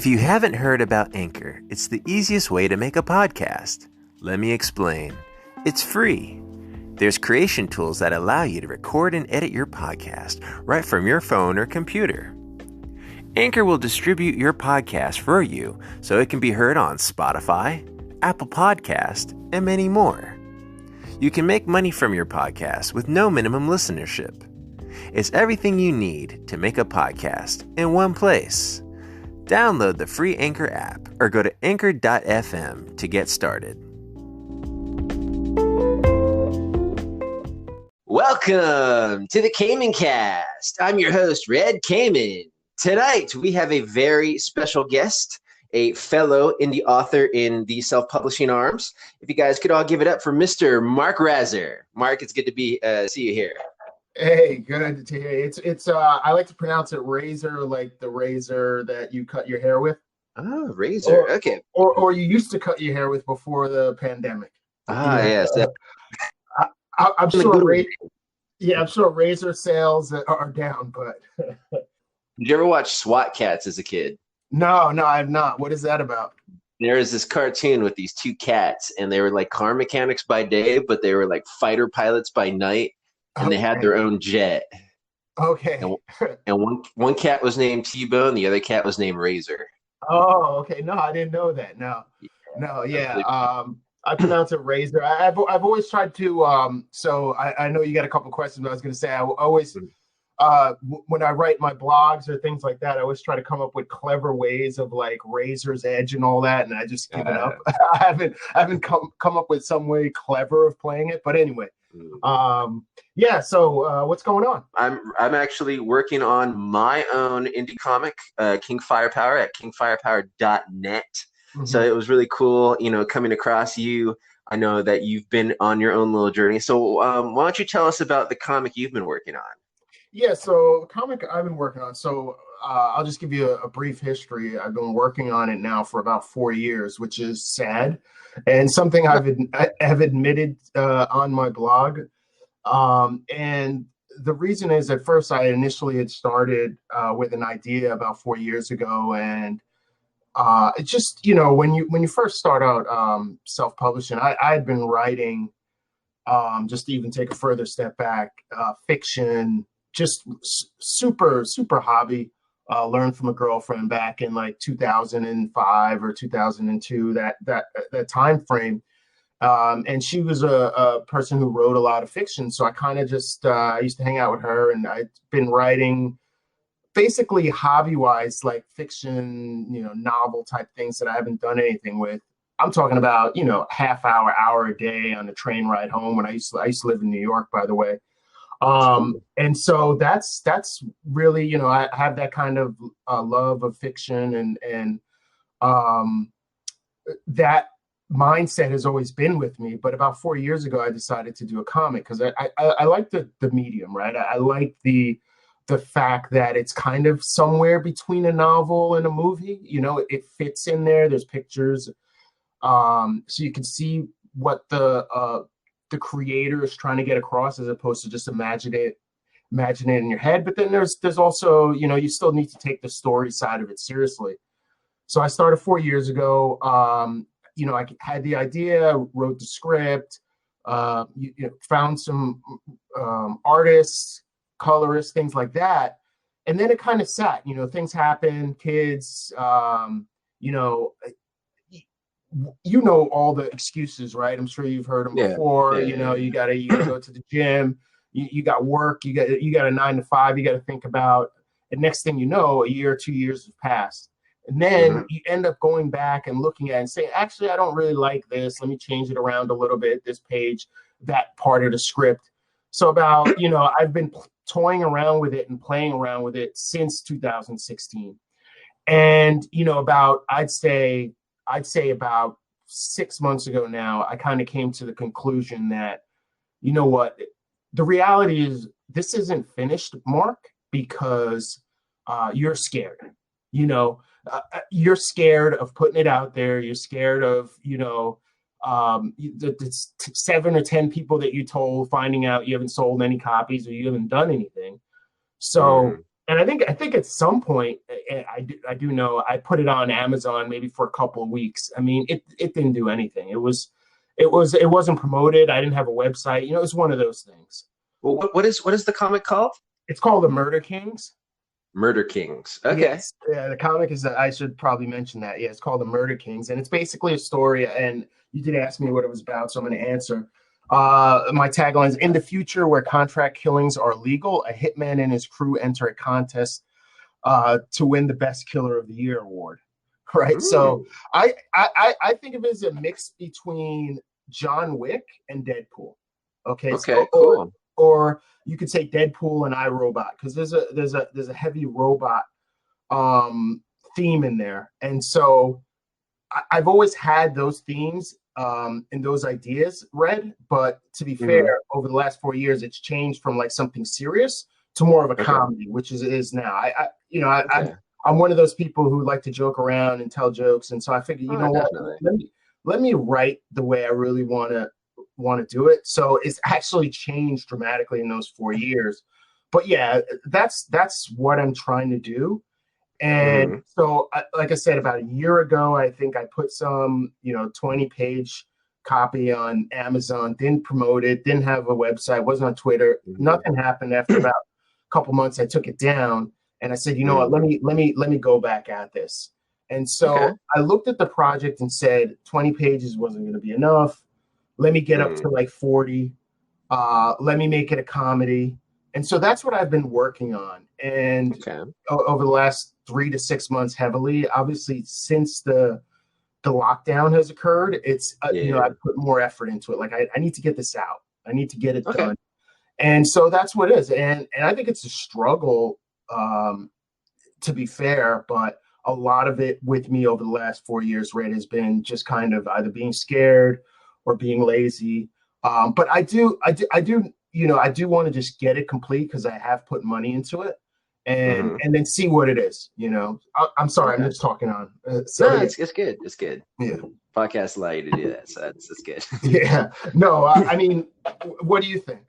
If you haven't heard about Anchor, it's the easiest way to make a podcast. Let me explain. It's free. There's creation tools that allow you to record and edit your podcast right from your phone or computer. Anchor will distribute your podcast for you so it can be heard on Spotify, Apple Podcast, and many more. You can make money from your podcast with no minimum listenership. It's everything you need to make a podcast in one place. Download the free Anchor app or go to anchor.fm to get started. Welcome to the Kaimancast. I'm your host, Red Kaiman. Tonight, we have a very special guest, a fellow indie author in the self-publishing arms. If you guys could all give it up for Mr. Mark Razzer. Mark, it's good to see you here. Hey, good to hear you. It's I like to pronounce it razor, like the razor that you cut your hair with. Oh, razor. Okay. Or you used to cut your hair with before the pandemic. Yes. I'm sure. I'm sure razor sales are down, but. Did you ever watch SWAT Cats as a kid? No, I have not. What is that about? There is this cartoon with these two cats, and they were like car mechanics by day, but they were like fighter pilots by night. And they had their own jet. Okay. And one cat was named T-Bone, the other cat was named Razor. Oh, okay. No, I didn't know that. No. Yeah. I pronounce it razor. I've always tried to. So I know you got a couple questions. But I was going to say I always when I write my blogs or things like that, I always try to come up with clever ways of like razor's edge and all that, and I just give it up. I haven't come up with some way clever of playing it. But anyway. So what's going on? I'm actually working on my own indie comic, King Firepower, at kingfirepower.net. Mm-hmm. So it was really cool, coming across you. I know that you've been on your own little journey. So why don't you tell us about the comic you've been working on? Yeah, so the comic I've been working on. So I'll just give you a brief history. I've been working on it now for about 4 years, which is sad. And something I have admitted on my blog. And the reason is, at first, I initially had started with an idea about 4 years ago. And it just, when you first start out self-publishing, I had been writing, just to even take a further step back, fiction, just super, super hobby. Learned from a girlfriend back in like 2005 or 2002, that time frame. And she was a person who wrote a lot of fiction. So I kind of just, I used to hang out with her, and I'd been writing basically hobby-wise, like fiction, novel type things that I haven't done anything with. I'm talking about, half hour a day on a train ride home. When I used to live in New York, by the way. And so that's really, I have that kind of love of fiction, and that mindset has always been with me. But about 4 years ago, I decided to do a comic because I like the medium, right? I like the fact that it's kind of somewhere between a novel and a movie. It fits in there. There's pictures, so you can see what the creator is trying to get across, as opposed to just imagine it in your head. But then there's also, you still need to take the story side of it seriously. So I started 4 years ago. I had the idea, wrote the script, found some artists, colorists, things like that. And then it kind of sat, things happen, kids, all the excuses, right? I'm sure you've heard them before. You gotta go to the gym. You got work. You got a 9 to 5. You got to think about. And next thing you know, a year or 2 years have passed, and then you end up going back and looking at it and saying, actually, I don't really like this. Let me change it around a little bit. This page, that part of the script. So about I've been toying around with it and playing around with it since 2016, and I'd say about 6 months ago now, I kind of came to the conclusion that, the reality is this isn't finished, Mark, because you're scared. You're scared of putting it out there. You're scared of, the 7 or 10 people that you told finding out you haven't sold any copies or you haven't done anything. So And I think at some point, I do know I put it on Amazon maybe for a couple of weeks. I mean, it didn't do anything. It wasn't promoted. I didn't have a website. You know, it was one of those things. Well, what is the comic called? It's called The Murder Kings. Murder Kings. Okay. Yes, yeah, the comic is. I should probably mention that. Yeah, it's called The Murder Kings, and it's basically a story. And you did ask me what it was about, so I'm going to answer. My tagline is: In the future, where contract killings are legal, a hitman and his crew enter a contest to win the Best Killer of the Year award. Right. So I think of it as a mix between John Wick and Deadpool. Okay. Okay. Cool. Or you could say Deadpool and iRobot, because there's a heavy robot theme in there, and so I've always had those themes and those ideas read. But to be fair, over the last 4 years, it's changed from like something serious to more of a comedy, which it is now. I'm one of those people who like to joke around and tell jokes, and so I figured, what, let me write the way I really want to do it. So it's actually changed dramatically in those 4 years. But yeah, that's what I'm trying to do. And so, like I said, about a year ago, I think I put some 20-page copy on Amazon, didn't promote it, didn't have a website, wasn't on Twitter. Nothing happened. After about a couple months, I took it down. And I said, you know what, let me go back at this. And so I looked at the project and said 20 pages wasn't going to be enough. Let me get up to like 40. Let me make it a comedy. And so that's what I've been working on. And over the last 3 to 6 months, heavily, obviously, since the lockdown has occurred, it's I put more effort into it. Like I need to get this out. I need to get it done. And so that's what it is. And I think it's a struggle, to be fair, but a lot of it with me over the last 4 years, Red, has been just kind of either being scared or being lazy. But I do want to just get it complete, because I have put money into it, and then see what it is. I'm sorry, I'm just talking on. No, it's good. It's good. Yeah, podcasts allow you to do that, so that's good. Yeah. No, I mean, what do you think?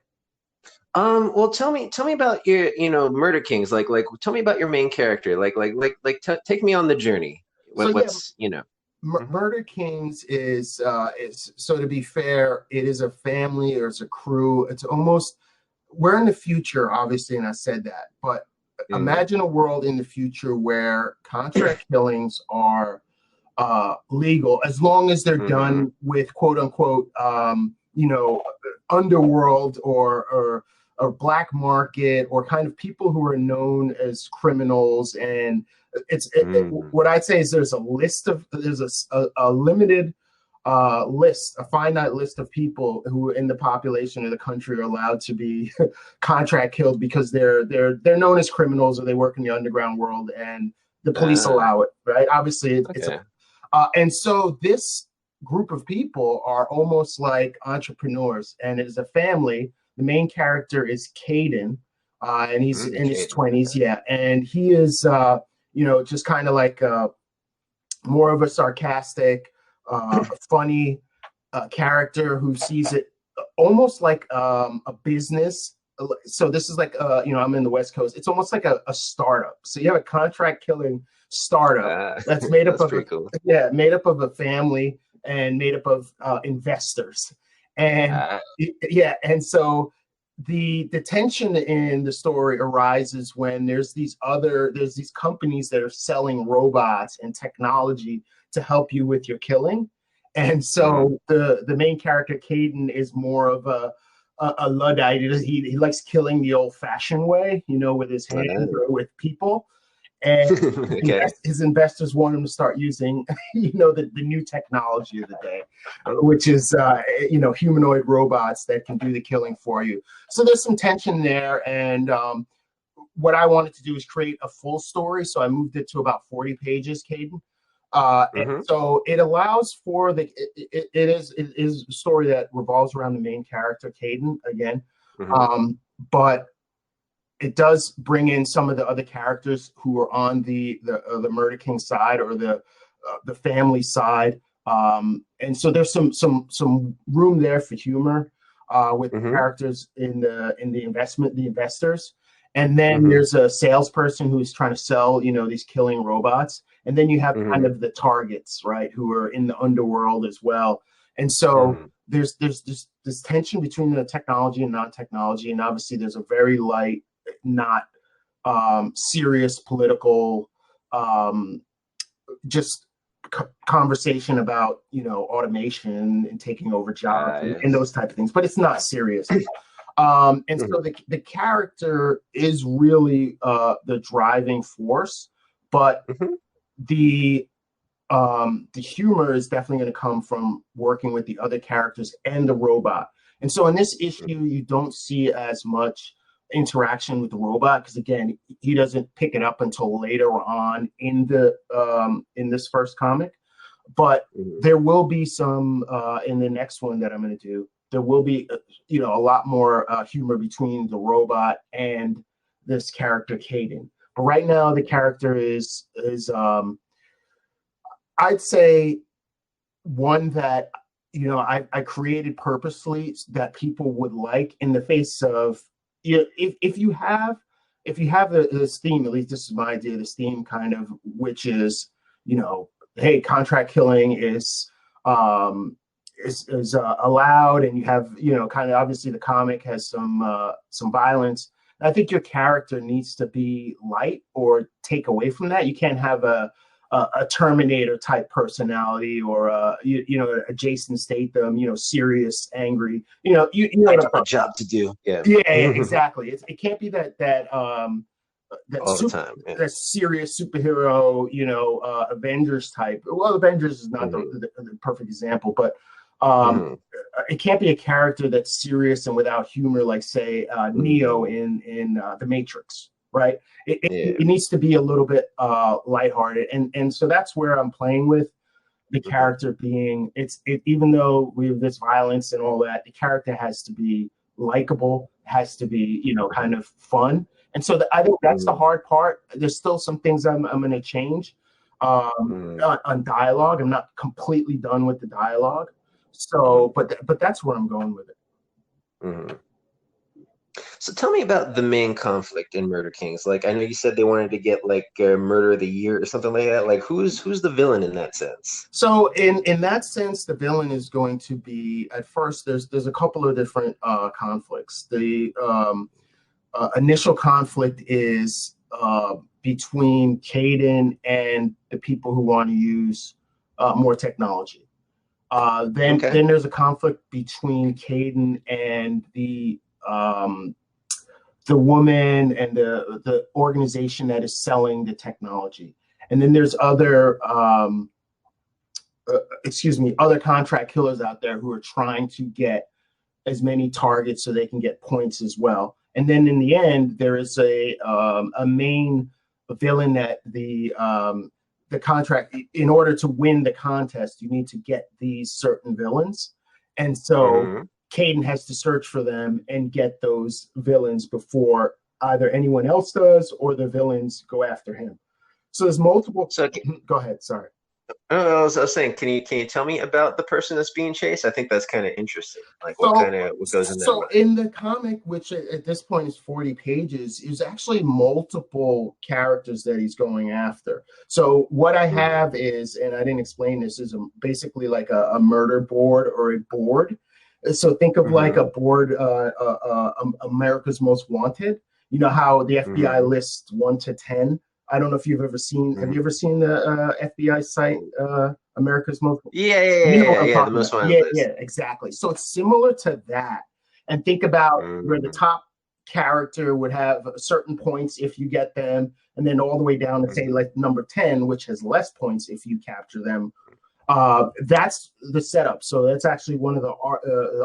Well, tell me about your, Murder Kings. Like, tell me about your main character. Take me on the journey. Murder Kings is so, to be fair, it is a family, or it's a crew. It's almost, we're in the future, obviously, and I said that, but imagine a world in the future where contract killings are legal, as long as they're done with quote unquote, underworld or black market, or kind of people who are known as criminals. And what I'd say is there's a limited list, a finite list of people who in the population of the country are allowed to be contract killed, because they're known as criminals, or they work in the underground world, and the police allow it, right? Obviously, and so this group of people are almost like entrepreneurs, and it is a family. The main character is Caden, and he's in his 20s, and he is, just kind of like more of a sarcastic, funny character who sees it almost like a business. So this is like, I'm in the West Coast. It's almost like a startup. So you have a contract killing startup that's made up made up of a family and made up of investors. And and so the tension in the story arises when there's these companies that are selling robots and technology to help you with your killing. And so the main character, Caden, is more of a Luddite. He likes killing the old-fashioned way, with his hands or with people. And his investors want him to start using, the new technology of the day, which is, humanoid robots that can do the killing for you. So there's some tension there. And what I wanted to do is create a full story. So I moved it to about 40 pages, Caden. And so it allows for it is a story that revolves around the main character, Caden, again. But it does bring in some of the other characters who are on the Murder King side, or the family side, and so there's some room there for humor with the characters in the investors, And then there's a salesperson who's trying to sell, these killing robots. And then you have kind of the targets, right, who are in the underworld as well. And so there's this tension between the technology and non-technology. And obviously there's a very light, not serious political, just conversation about, automation and taking over jobs and those type of things. But it's not serious. And so the character is really the driving force, but the humor is definitely going to come from working with the other characters and the robot. And so in this issue, you don't see as much interaction with the robot because, again, he doesn't pick it up until later on in this first comic. But there will be some in the next one that I'm going to do. There will be, a lot more humor between the robot and this character, Caden. But right now, the character is I'd say one that, I created purposely that people would like in the face of, if you have this theme, at least this is my idea, this theme kind of, which is, hey, contract killing is allowed, and you have, kind of, obviously the comic has some violence. I think your character needs to be light or take away from that. You can't have a Terminator type personality or a Jason Statham, serious, angry. You I have a job to do. Yeah. Yeah, exactly. It can't be that all the time. Yeah. That serious superhero, Avengers type. Well, Avengers is not the perfect example, but it can't be a character that's serious and without humor, like say Neo in The Matrix. Right. It needs to be a little bit lighthearted. And so that's where I'm playing with the character being even though we have this violence and all that, the character has to be likable, has to be, kind of fun. And so I think that's the hard part. There's still some things I'm going to change on dialogue. I'm not completely done with the dialogue. So but that's where I'm going with it. So tell me about the main conflict in Murder Kings. Like, I know you said they wanted to get like Murder of the Year or something like that. Like, who's the villain in that sense? So in that sense, the villain is going to be, at first, there's a couple of different conflicts. The initial conflict is between Caden and the people who want to use more technology. Then there's a conflict between Caden and the woman and the organization that is selling the technology. And then there's other contract killers out there who are trying to get as many targets so they can get points as well. And then in the end, there is a main villain that the contract, in order to win the contest, you need to get these certain villains. And so Caden has to search for them and get those villains before either anyone else does or the villains go after him. So there's multiple. Go ahead. Sorry. I was saying, can you tell me about the person that's being chased? I think that's kind of interesting. Like what goes in there. So in the comic, which at this point is 40 pages, is actually multiple characters that he's going after. So what I have is, and I didn't explain this, is basically like a murder board or a board. So think of like a board, America's Most Wanted. You know how the FBI lists 1 to 10. I don't know if you've ever seen. Have you ever seen the FBI site, America's Most? The Most Wanted. Yeah, exactly. So it's similar to that. And think about where the top character would have certain points if you get them, and then all the way down to say like number 10, which has less points if you capture them. That's the setup. So that's actually one of the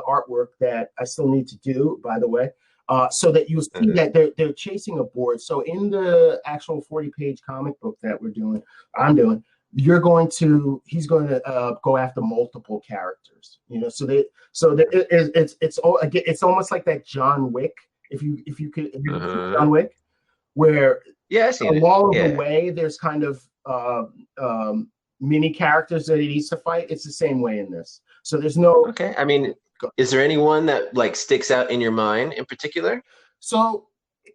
artwork that I still need to do, by the way, so that you see that they're chasing a board. So in the actual 40-page comic book that I'm doing, he's going to go after multiple characters. It's almost like that John Wick. If you could John Wick, where along the way there's kind of mini characters that he needs to fight. It's the same way in this. So there's no. Okay. I mean, is there anyone that like sticks out in your mind in particular? So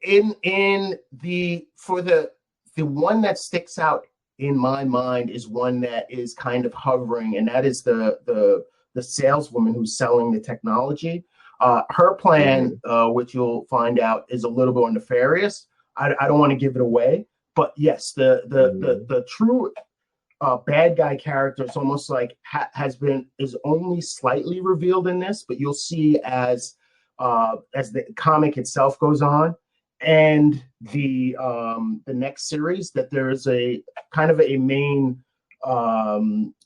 in the for the one that sticks out in my mind is one that is kind of hovering, and that is the saleswoman who's selling the technology. Her plan, which you'll find out, is a little bit nefarious. I don't want to give it away, but yes, the true bad guy character is almost like is only slightly revealed in this, but you'll see as the comic itself goes on and the next series that there is a kind of a main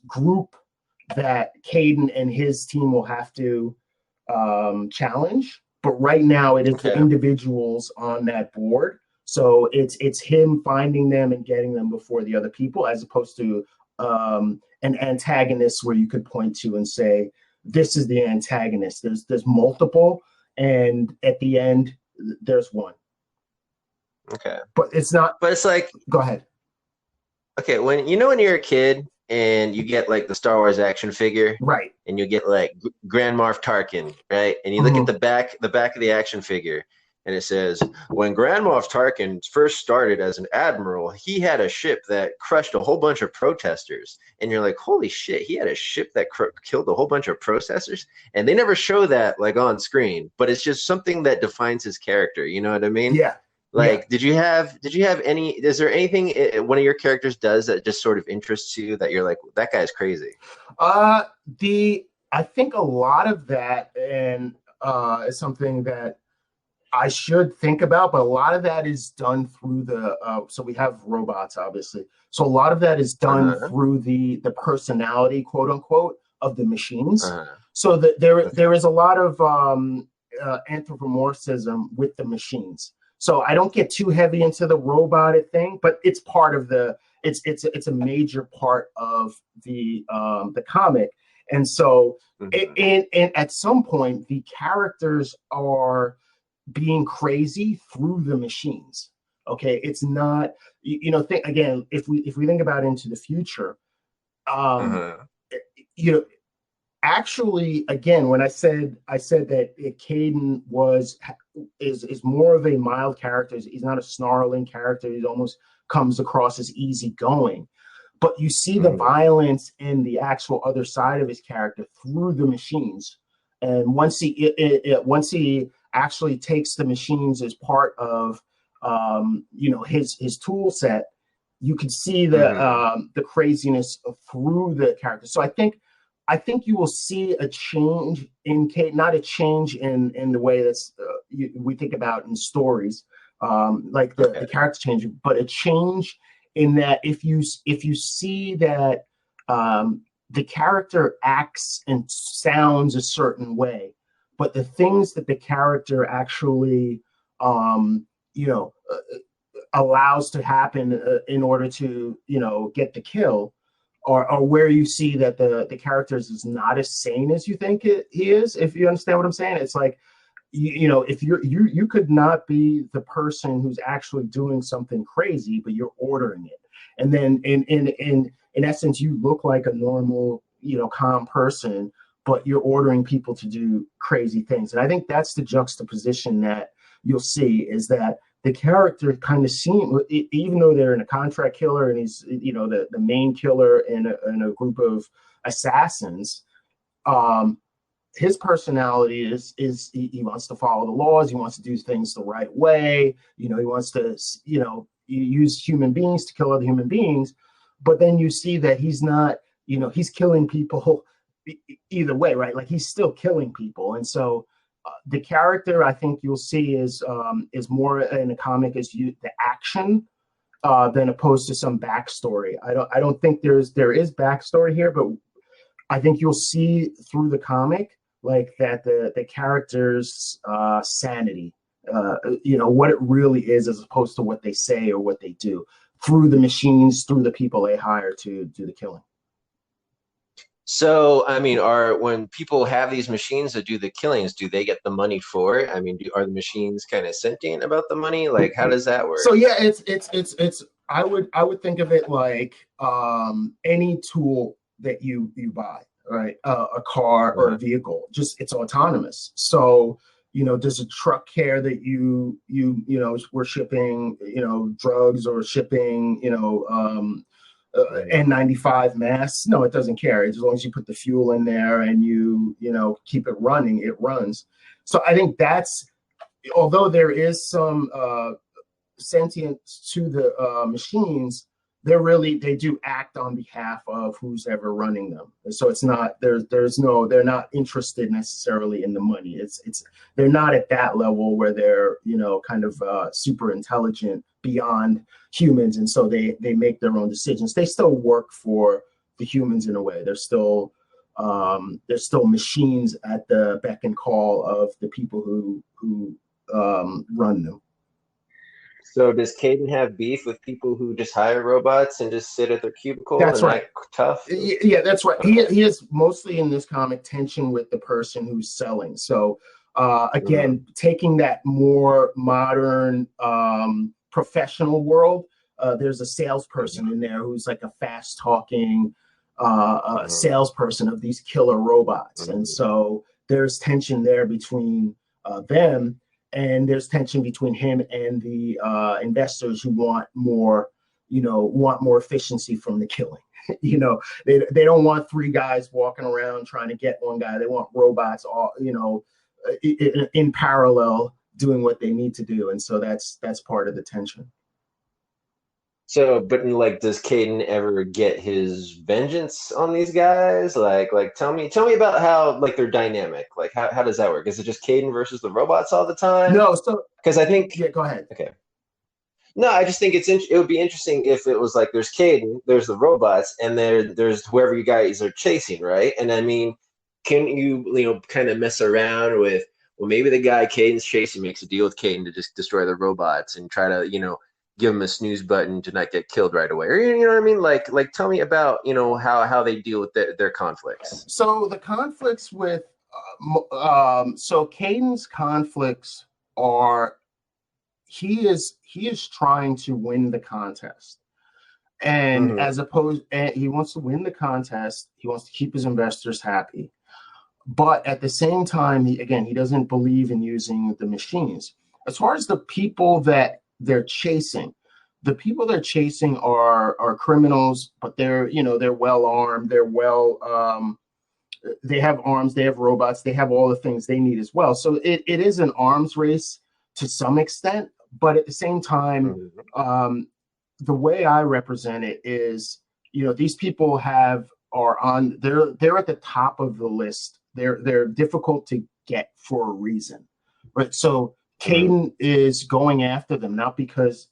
group that Caden and his team will have to challenge. But right now it is the individuals on that board. So it's him finding them and getting them before the other people, as opposed to an antagonist where you could point to and say, this is the antagonist. There's multiple, and at the end there's one. Okay. But it's not. But it's like, go ahead. Okay, when you're a kid and you get like the Star Wars action figure, right? And you get like Grand Moff Tarkin, right? And you look at the back of the action figure, and it says, when Grand Moff Tarkin first started as an admiral, he had a ship that crushed a whole bunch of protesters. And you're like, holy shit, he had a ship that killed a whole bunch of protesters? And they never show that like on screen, but it's just something that defines his character. You know what I mean? Yeah. Like, did you have any, is there anything one of your characters does that just sort of interests you that you're like, that guy's crazy? I think a lot of that and is something that I should think about, but a lot of that is done through so we have robots, obviously. So a lot of that is done through the personality, quote unquote, of the machines. So that there is a lot of anthropomorphism with the machines. So I don't get too heavy into the robotic thing, but it's part of it's a major part of the comic. And so and at some point the characters are being crazy through the machines. Okay, it's not, think again, if we think about into the future, actually, again, when I said that Caden is more of a mild character. He's not a snarling character. He almost comes across as easygoing. But you see the violence in the actual other side of his character through the machines. And once he actually takes the machines as part of his tool set, you can see the craziness through the character. So I think you will see a change in Kate, not a change in the way that's we think about in stories, like the character change, but a change in that if you see that the character acts and sounds a certain way, but the things that the character actually allows to happen in order to get the kill. Or where you see that the character is not as sane as you think he is, if you understand what I'm saying. It's like, if you could not be the person who's actually doing something crazy, but you're ordering it. And then in essence, you look like a normal, calm person, but you're ordering people to do crazy things. And I think that's the juxtaposition that you'll see, is that the character kind of even though they're in a contract killer and he's, the main killer in a group of assassins, his personality is he wants to follow the laws. He wants to do things the right way. He wants to, use human beings to kill other human beings. But then you see that he's not, he's killing people either way, right? Like, he's still killing people. And so the character, I think you'll see, is more in a comic as the action than opposed to some backstory. I don't think there is backstory here, but I think you'll see through the comic like that the character's sanity, what it really is, as opposed to what they say or what they do through the machines, through the people they hire to do the killing. So, I mean, when people have these machines that do the killings, do they get the money for it? I mean, are the machines kind of sentient about the money? Like, how does that work? So yeah, it's I would think of it like any tool that you buy, right? A car or a vehicle, just it's autonomous. So does a truck care that we're shipping, drugs or shipping, N95 masks? No, it doesn't care. As long as you put the fuel in there and you keep it running, it runs. So I think although there is some sentience to the machines, they do act on behalf of who's ever running them. So it's not they're not interested necessarily in the money. They're not at that level where they're kind of super intelligent beyond humans, and so they make their own decisions. They still work for the humans in a way. They're still machines at the beck and call of the people who run them. So does Caden have beef with people who just hire robots and just sit at their cubicle? That's right. Tough? Yeah, that's right. Okay. He is mostly in this comic tension with the person who's selling. So again, taking that more modern professional world, there's a salesperson in there who's like a fast talking salesperson of these killer robots. And so there's tension there between them. And there's tension between him and the investors who want more efficiency from the killing. They don't want 3 guys walking around trying to get one guy. They want robots all, in parallel doing what they need to do. And so that's part of the tension. So, but does Caden ever get his vengeance on these guys? Like, tell me about how their dynamic. Like, how does that work? Is it just Caden versus the robots all the time? No, so because I think go ahead. Okay. No, I just think it would be interesting if it was like there's Caden, there's the robots, and there's whoever you guys are chasing, right? And I mean, can you kind of mess around with maybe the guy Caden's chasing makes a deal with Caden to just destroy the robots and try to give them a snooze button to not get killed right away, or you know what I mean? Like tell me about how they deal with their conflicts. So the conflicts with so Caden's conflicts are he is trying to win the contest, and he wants to win the contest. He wants to keep his investors happy, but at the same time, he doesn't believe in using the machines. As far as the people that they're chasing, are criminals, but they're well armed, they have arms, they have robots, they have all the things they need as well. So it is an arms race to some extent, but at the same time, the way I represent it is, these people they're at the top of the list. They're difficult to get for a reason, right? So Caden is going after them not because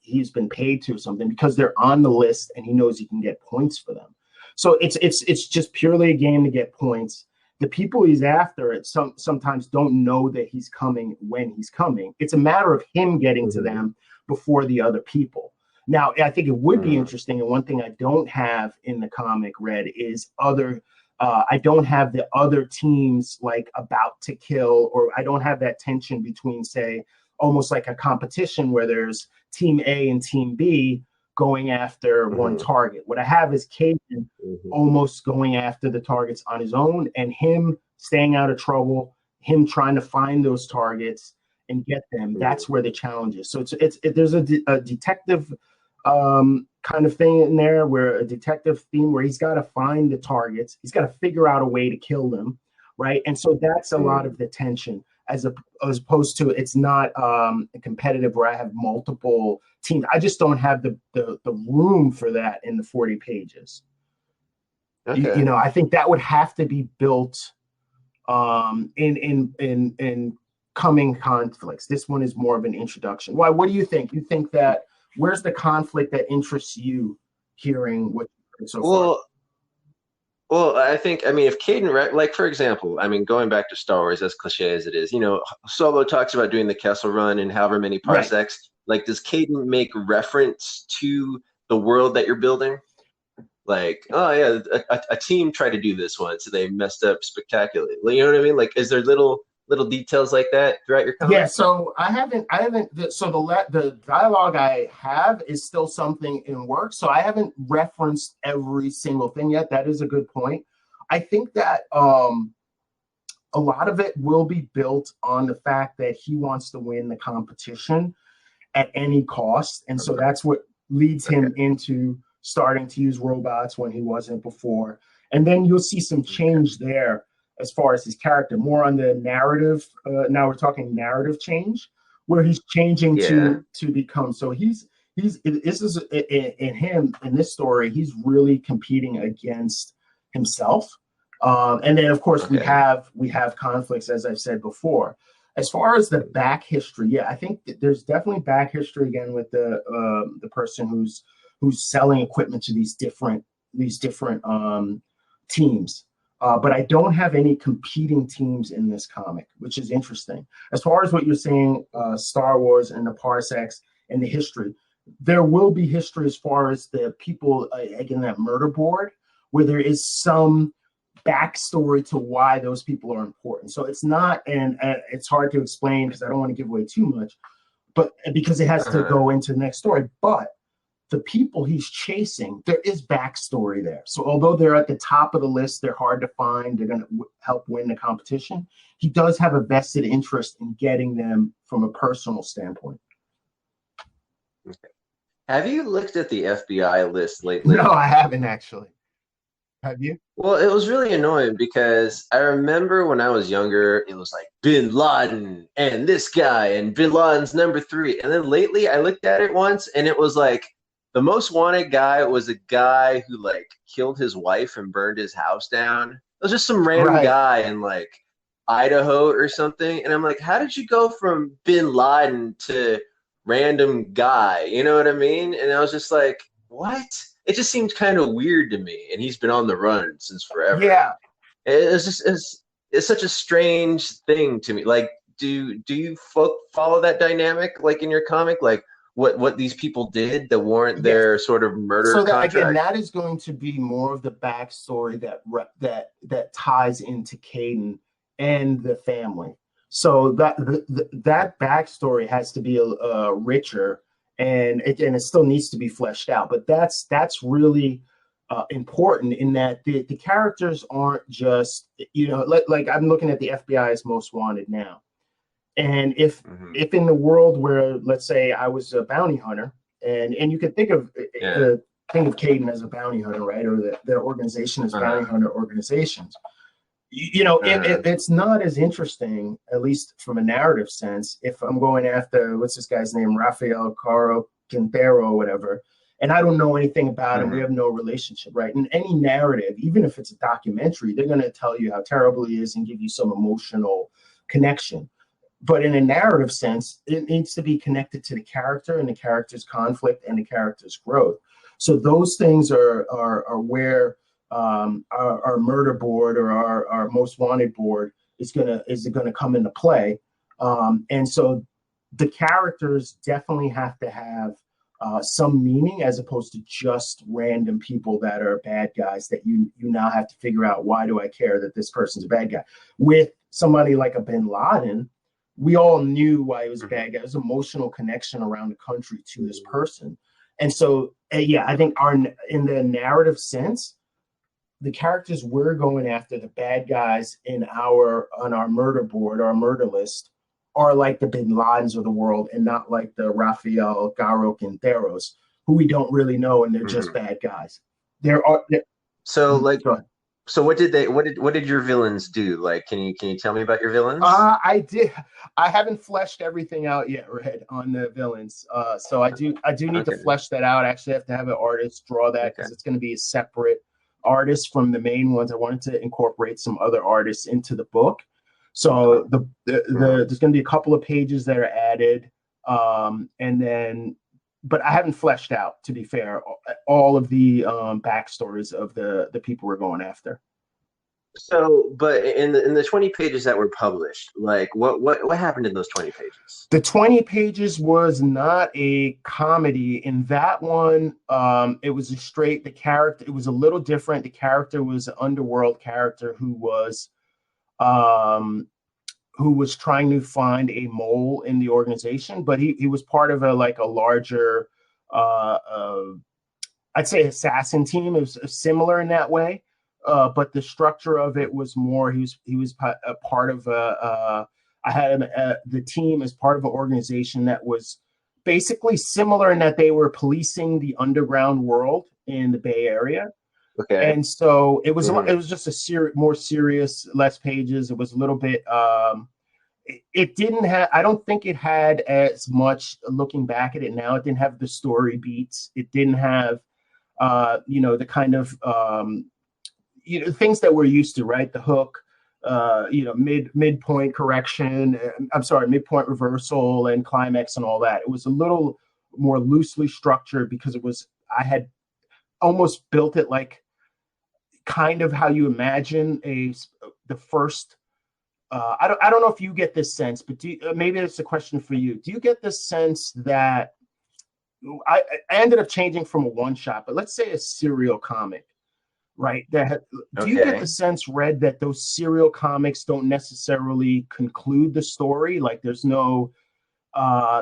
he's been paid to or something, because they're on the list and he knows he can get points for them. So it's just purely a game to get points. The people he's after sometimes don't know that he's coming when he's coming. It's a matter of him getting to them before the other people. Now, I think it would be interesting, and one thing I don't have in the comic, Red, is I don't have the other teams like about to kill, or I don't have that tension between, say, almost like a competition where there's team A and team B going after one target. What I have is Caden almost going after the targets on his own, and him staying out of trouble, him trying to find those targets and get them. That's where the challenge is. So there's a detective kind of thing in there, where a detective theme where he's got to find the targets, he's got to figure out a way to kill them, right? And so that's a lot of the tension, as opposed to it's not competitive where I have multiple teams. I just don't have the room for that in the 40 pages. Okay. I think that would have to be built in coming conflicts. This one is more of an introduction. Why? What do you think? You think that? Where's the conflict that interests you hearing what you've heard so far? Well, I think, if Caden, like, for example, going back to Star Wars, as cliche as it is, Solo talks about doing the Kessel Run and however many parsecs. Right. Like, does Caden make reference to the world that you're building? Like, oh, yeah, a team tried to do this once, so they messed up spectacularly. You know what I mean? Like, is there little details like that throughout your comic? Yeah, so I haven't. So the dialogue I have is still something in work. So I haven't referenced every single thing yet. That is a good point. I think that a lot of it will be built on the fact that he wants to win the competition at any cost. And so that's what leads him into starting to use robots when he wasn't before. And then you'll see some change there as far as his character, more on the narrative. Now we're talking narrative change, where he's changing to become. So this is in him in this story, he's really competing against himself. And then of course we have conflicts, as I've said before. As far as the back history, I think there's definitely back history again with the person who's selling equipment to these different teams. But I don't have any competing teams in this comic, which is interesting. As far as what you're saying, Star Wars and the parsecs and the history, there will be history as far as the people, again, that murder board, where there is some backstory to why those people are important. So it's not, and it's hard to explain because I don't want to give away too much, but because it has to go into the next story. But the people he's chasing, there is backstory there. So although they're at the top of the list, they're hard to find, they're going to help win the competition, he does have a vested interest in getting them from a personal standpoint. Okay. Have you looked at the FBI list lately? No, I haven't actually. Have you? Well, it was really annoying because I remember when I was younger, it was like Bin Laden and this guy and Bin Laden's number 3. And then lately I looked at it once and it was like the most wanted guy was a guy who like killed his wife and burned his house down. It was just some random guy in like Idaho or something. And I'm like, how did you go from Bin Laden to random guy? You know what I mean? And I was just like, what? It just seemed kind of weird to me, and he's been on the run since forever. Yeah, it's such a strange thing to me. Like, do you follow that dynamic, like in your comic, like what these people did that warrant their sort of murder contract? Again, that is going to be more of the backstory that ties into Caden and the family. So that backstory has to be richer. And it still needs to be fleshed out, but that's really important in that the characters aren't just, like I'm looking at the FBI's Most Wanted now, and if in the world where, let's say, I was a bounty hunter, and you can think of Caden as a bounty hunter, right, or their organization as bounty hunter organizations. It's not as interesting, at least from a narrative sense, if I'm going after, what's this guy's name, Rafael Caro Quintero or whatever, and I don't know anything about him. We have no relationship, right? In any narrative, even if it's a documentary, they're going to tell you how terrible he is and give you some emotional connection. But in a narrative sense, it needs to be connected to the character and the character's conflict and the character's growth. So those things are where our murder board or our most wanted board is gonna come into play, and so the characters definitely have to have some meaning, as opposed to just random people that are bad guys that you now have to figure out, why do I care that this person's a bad guy? With somebody like a Bin Laden, we all knew why he was a bad guy. There's emotional connection around the country to this person, and so I think in the narrative sense, the characters we're going after, the bad guys on our murder board, our murder list, are like the Bin Ladens of the world, and not like the Rafael Caro Quinteros, who we don't really know, and they're just bad guys. So what did your villains do? Like, can you tell me about your villains? I haven't fleshed everything out yet, Red, on the villains. So I do need to flesh that out. I actually have to have an artist draw that, because it's going to be a separate artists from the main ones. I wanted to incorporate some other artists into the book. So there's going to be a couple of pages that are added, and then, but I haven't fleshed out, to be fair, all of the backstories of the people we're going after. So, but in the 20 pages that were published, like what happened in those 20 pages? The 20 pages was not a comedy. In that one, it was the character, it was a little different. The character was an underworld character who was trying to find a mole in the organization, but he was part of a larger, I'd say, assassin team. It was similar in that way. but the structure of it was more. He was a part of I had him the team as part of an organization that was basically similar in that they were policing the underground world in the Bay Area. Okay. And so it was it was just more serious, less pages. It was a little bit. It didn't have. I don't think it had as much. Looking back at it now, it didn't have the story beats. It didn't have, the kind of things that we're used to, right? The hook, midpoint correction. I'm sorry, midpoint reversal and climax and all that. It was a little more loosely structured because I had almost built it like kind of how you imagine the first. I don't know if you get this sense, but maybe it's a question for you. Do you get this sense that I ended up changing from a one shot, but let's say a serial comic, right? Do you get the sense, Red, that those serial comics don't necessarily conclude the story? Like there's no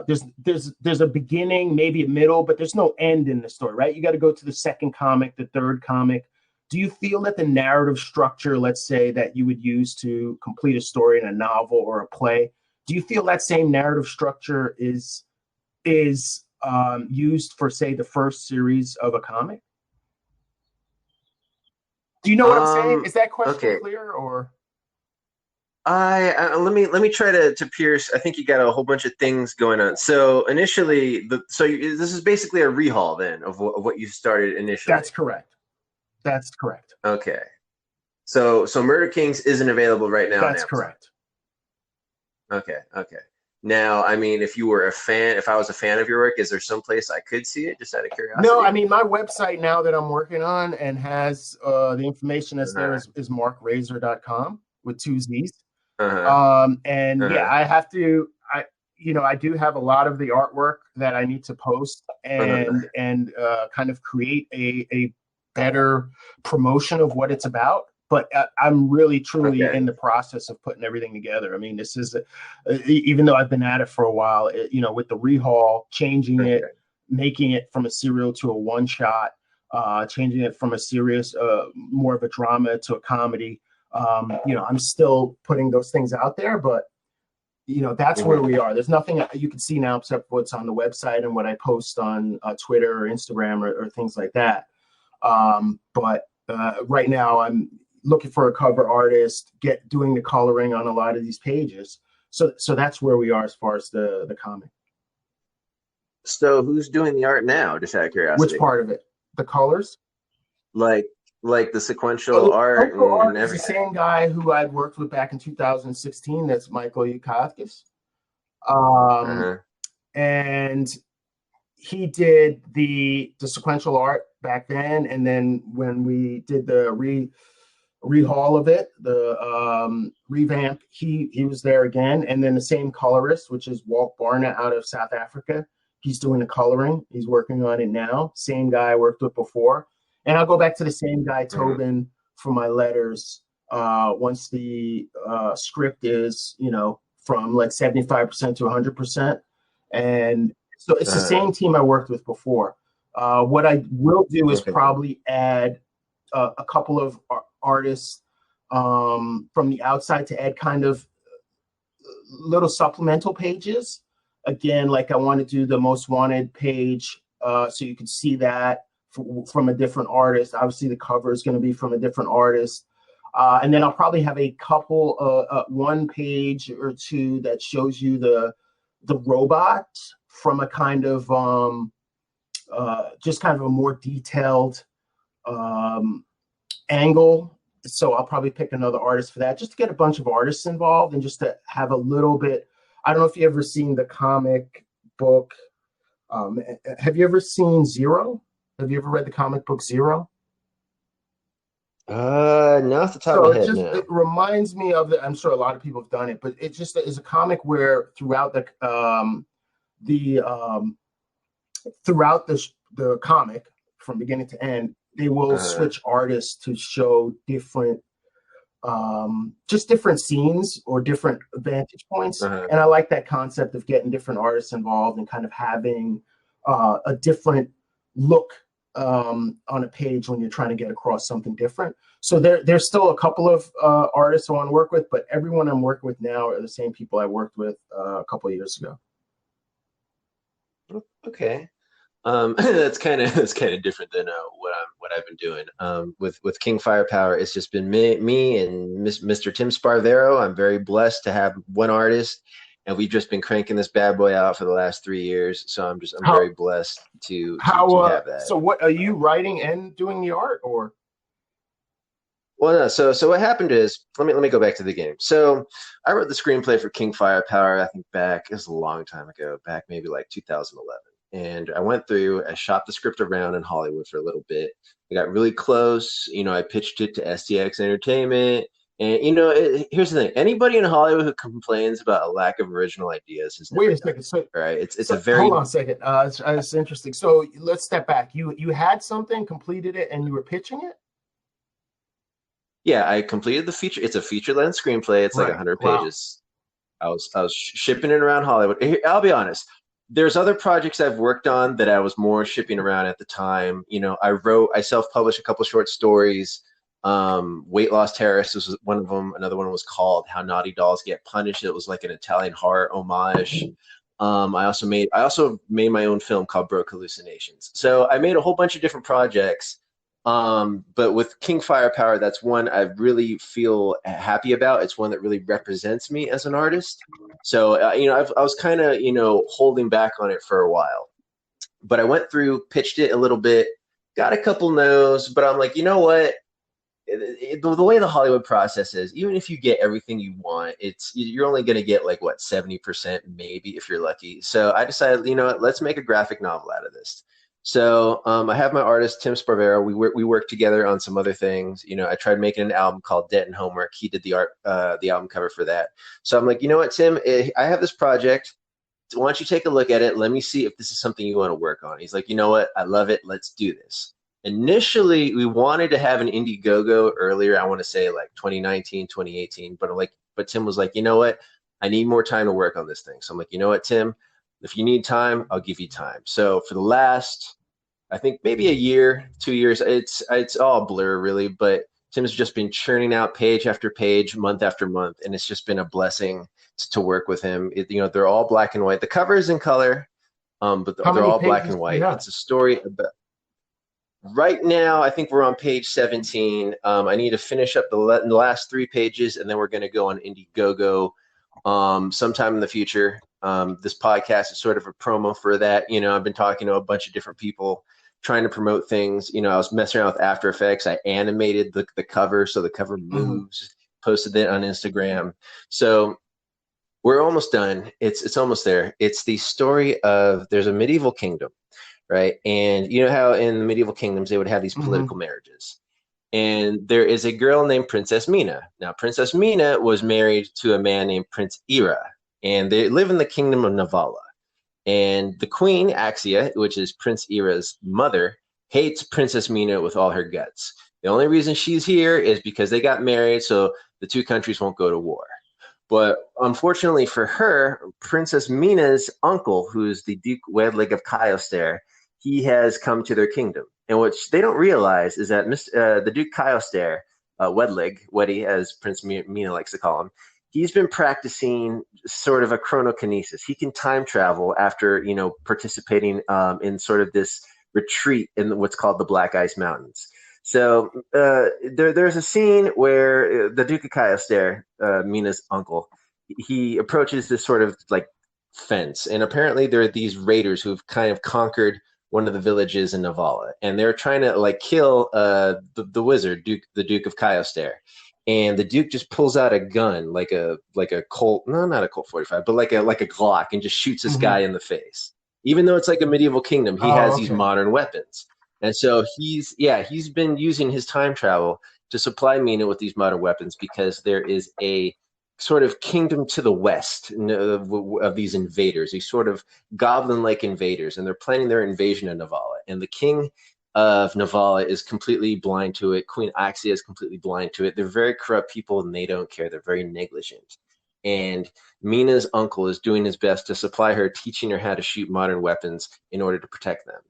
there's a beginning, maybe a middle, but there's no end in the story, right? You got to go to the second comic, the third comic. Do you feel that the narrative structure, let's say, that you would use to complete a story in a novel or a play, do you feel that same narrative structure is used for, say, the first series of a comic? Do you know what I'm saying? Is that question clear, or? Let me try to pierce. I think you got a whole bunch of things going on. So initially, this is basically a rehaul then of what you started initially. That's correct. That's correct. Okay. So Murder Kings isn't available right now. That's correct. Okay. Now, I mean, if I was a fan of your work, is there some place I could see it, just out of curiosity? No, I mean, my website now that I'm working on and has the information that's there is markrazzer.com with 2 Z's. I have to, I do have a lot of the artwork that I need to post and kind of create a better promotion of what it's about. But I'm really, truly in the process of putting everything together. I mean, this is, even though I've been at it for a while, with the rehaul, changing it, making it from a serial to a one shot, changing it from a serious, more of a drama to a comedy. I'm still putting those things out there, but that's where we are. There's nothing you can see now except what's on the website and what I post on Twitter or Instagram or things like that. But right now I'm looking for a cover artist, doing the coloring on a lot of these pages. So that's where we are as far as the comic. So who's doing the art now? Just out of curiosity. Which part of it? The colors? Like the sequential art and everything. It's the same guy who I'd worked with back in 2016. That's Michael Yukakis. And he did the sequential art back then, and then when we did the rehaul of it, the revamp, he was there again. And then the same colorist, which is Walt Barna out of South Africa, he's doing the coloring. He's working on it now. Same guy I worked with before. And I'll go back to the same guy, Tobin, for my letters. Once the script is, from like 75% to 100%. And so it's the same team I worked with before. What I will do is probably add a couple of artists from the outside to add kind of little supplemental pages. Again, like I want to do the most wanted page so you can see that from a different artist. Obviously, the cover is going to be from a different artist. And then I'll probably have a couple, one page or two that shows you the robot from a kind of just kind of a more detailed angle. So I'll probably pick another artist for that, just to get a bunch of artists involved and just to have a little bit. I don't know if you ever seen the comic book. Have you ever seen Zero? Have you ever read the comic book Zero? No, off the top of my head. It reminds me of I'm sure a lot of people have done it, but it just is a comic where throughout the comic from beginning to end, they will switch artists to show different, just different scenes or different vantage points. And I like that concept of getting different artists involved and kind of having a different look on a page when you're trying to get across something different. So there's still a couple of artists I want to work with, but everyone I'm working with now are the same people I worked with a couple of years ago. Okay. That's kind of different than what I've been doing. With King Firepower, it's just been me and Mr. Tim Sparvero. I'm very blessed to have one artist, and we've just been cranking this bad boy out for the last 3 years. So I'm very blessed to have that. So what are you writing and doing the art, or? Well, no. So what happened is, let me go back to the game. So I wrote the screenplay for King Firepower. I think it was a long time ago, back maybe like 2011. And I went through, I shopped the script around in Hollywood for a little bit. I got really close. I pitched it to STX Entertainment. And, here's the thing. Anybody in Hollywood who complains about a lack of original ideas has never Wait a second. So, right? It's so a very... Hold on a second. It's interesting. So let's step back. You had something, completed it, and you were pitching it? Yeah, I completed the feature. It's a feature-length screenplay. It's like 100 pages. I was shipping it around Hollywood. I'll be honest. There's other projects I've worked on that I was more shipping around at the time. I self-published a couple short stories. Weight Loss Terrorist was one of them. Another one was called How Naughty Dolls Get Punished. It was like an Italian horror homage. I also made my own film called Broke Hallucinations. So I made a whole bunch of different projects. But with King Firepower, that's one I really feel happy about. It's one that really represents me as an artist. So, I was kind of, holding back on it for a while, but I went through, pitched it a little bit, got a couple no's, but I'm like, you know what? The way the Hollywood process is, even if you get everything you want, you're only going to get like 70% maybe if you're lucky. So I decided, let's make a graphic novel out of this. So I have my artist Tim Sparvero. We worked together on some other things. I tried making an album called Debt and Homework. He did the art, the album cover for that. So I'm like, you know what, Tim? I have this project. Why don't you take a look at it? Let me see if this is something you want to work on. He's like, you know what? I love it. Let's do this. Initially, we wanted to have an Indiegogo earlier. I want to say like 2019, 2018. But Tim was like, you know what? I need more time to work on this thing. So I'm like, you know what, Tim? If you need time, I'll give you time. So for the last, I think maybe a year, 2 years, it's all blur really, but Tim's just been churning out page after page, month after month, and it's just been a blessing to work with him. They're all black and white. The cover is in color, but they're all black and white. It's a story about. Right now, I think we're on page 17. I need to finish up the last 3 pages, and then we're going to go on Indiegogo sometime in the future. This podcast is sort of a promo for that. I've been talking to a bunch of different people trying to promote things. I was messing around with After Effects. I animated the cover so the cover moves, posted it on Instagram. So we're almost done. It's almost there. It's the story of, there's a medieval kingdom, right? And you know how in the medieval kingdoms they would have these political marriages. And there is a girl named Princess Mina. Now, Princess Mina was married to a man named Prince Ira, and they live in the kingdom of Navala. And the queen, Axia, which is Prince Ira's mother, hates Princess Mina with all her guts. The only reason she's here is because they got married, so the two countries won't go to war. But unfortunately for her, Princess Mina's uncle, who's the Duke Wedlig of Kaiostar, he has come to their kingdom. And what they don't realize is that the Duke Kaiostar, Weddy, as Prince Mina likes to call him, he's been practicing sort of a chronokinesis. He can time travel after, participating in sort of this retreat in what's called the Black Ice Mountains. So there's a scene where the Duke of Kaiostar, Mina's uncle, he approaches this sort of like fence. And apparently there are these raiders who've kind of conquered one of the villages in Navala. And they're trying to like kill the wizard, the Duke of Kaiostar. And the Duke just pulls out a gun, like a Colt, no, not a Colt 45, but like a Glock, and just shoots this guy in the face. Even though it's like a medieval kingdom, he has these modern weapons. And so he's been using his time travel to supply Mina with these modern weapons, because there is a sort of kingdom to the west of these invaders, these sort of goblin-like invaders, and they're planning their invasion of Navala. And the king of Navala is completely blind to it. Queen Axia is completely blind to it. They're very corrupt people, and they don't care. They're very negligent. And Mina's uncle is doing his best to supply her, teaching her how to shoot modern weapons in order to protect them.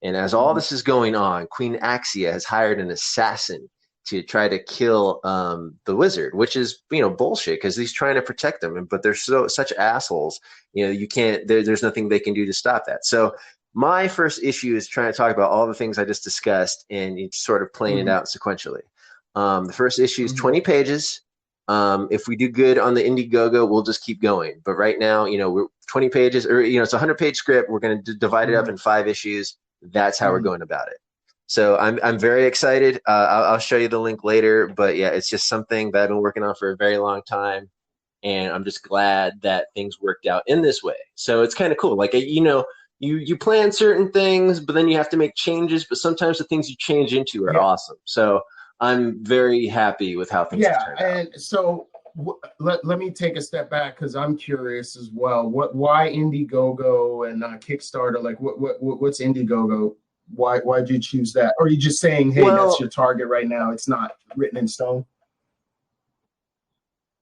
And as all this is going on, Queen Axia has hired an assassin to try to kill the wizard, which is, you know, bullshit, because he's trying to protect them, but they're such assholes. You know, you can't. There's nothing they can do to stop that. So my first issue is trying to talk about all the things I just discussed and sort of playing it out sequentially. The first issue is 20 pages. If we do good on the Indiegogo, we'll just keep going. But right now, you know, we're 20 pages, or, you know, it's a 100-page script. We're going to divide it up in 5 issues. That's how we're going about it. So I'm very excited. I'll show you the link later. But yeah, it's just something that I've been working on for a very long time. And I'm just glad that things worked out in this way. So it's kind of cool. Like, you know, you plan certain things, but then you have to make changes. But sometimes the things you change into are awesome. So I'm very happy with how things have turned out. And so let me take a step back, because I'm curious as well. Why Indiegogo and Kickstarter? Like, what's Indiegogo? Why'd you choose that? Or are you just saying, hey, that's your target right now? It's not written in stone.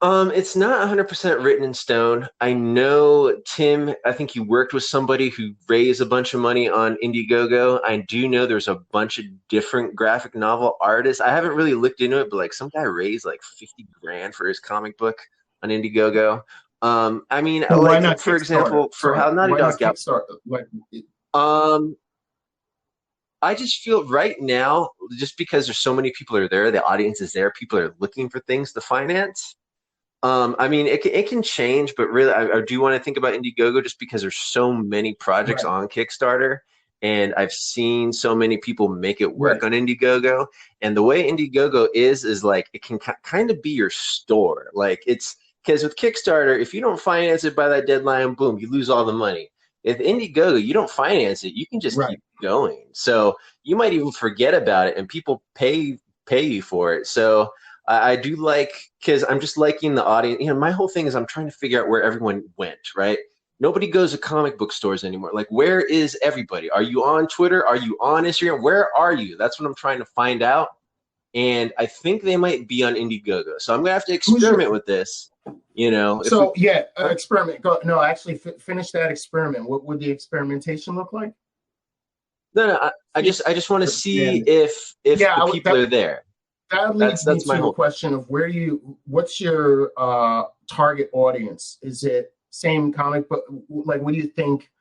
It's not 100% written in stone. I know, Tim, I think you worked with somebody who raised a bunch of money on Indiegogo. I do know there's a bunch of different graphic novel artists. I haven't really looked into it, but like some guy raised like 50 grand for his comic book on Indiegogo. I mean, well, like, for example, for how Naughty Dog got like, I just feel right now, just because there's so many people are there, the audience is there, people are looking for things to finance. I mean, it can change, but really, I do want to think about Indiegogo just because there's so many projects on Kickstarter, and I've seen so many people make it work on Indiegogo. And the way Indiegogo is like, it can kind of be your store. Like, it's because with Kickstarter, if you don't finance it by that deadline, boom, you lose all the money. If Indiegogo, you don't finance it, you can just keep going. So you might even forget about it, and people pay you for it. So I do like, because I'm just liking the audience. You know, my whole thing is I'm trying to figure out where everyone went, right? Nobody goes to comic book stores anymore. Like, where is everybody? Are you on Twitter? Are you on Instagram? Where are you? That's what I'm trying to find out. And I think they might be on Indiegogo. So I'm going to have to experiment with this, you know. So, experiment. No, actually, finish that experiment. What would the experimentation look like? No, I just want to see if the people are there. That leads me to a question of what's your target audience? Is it same comic book? Like, what do you think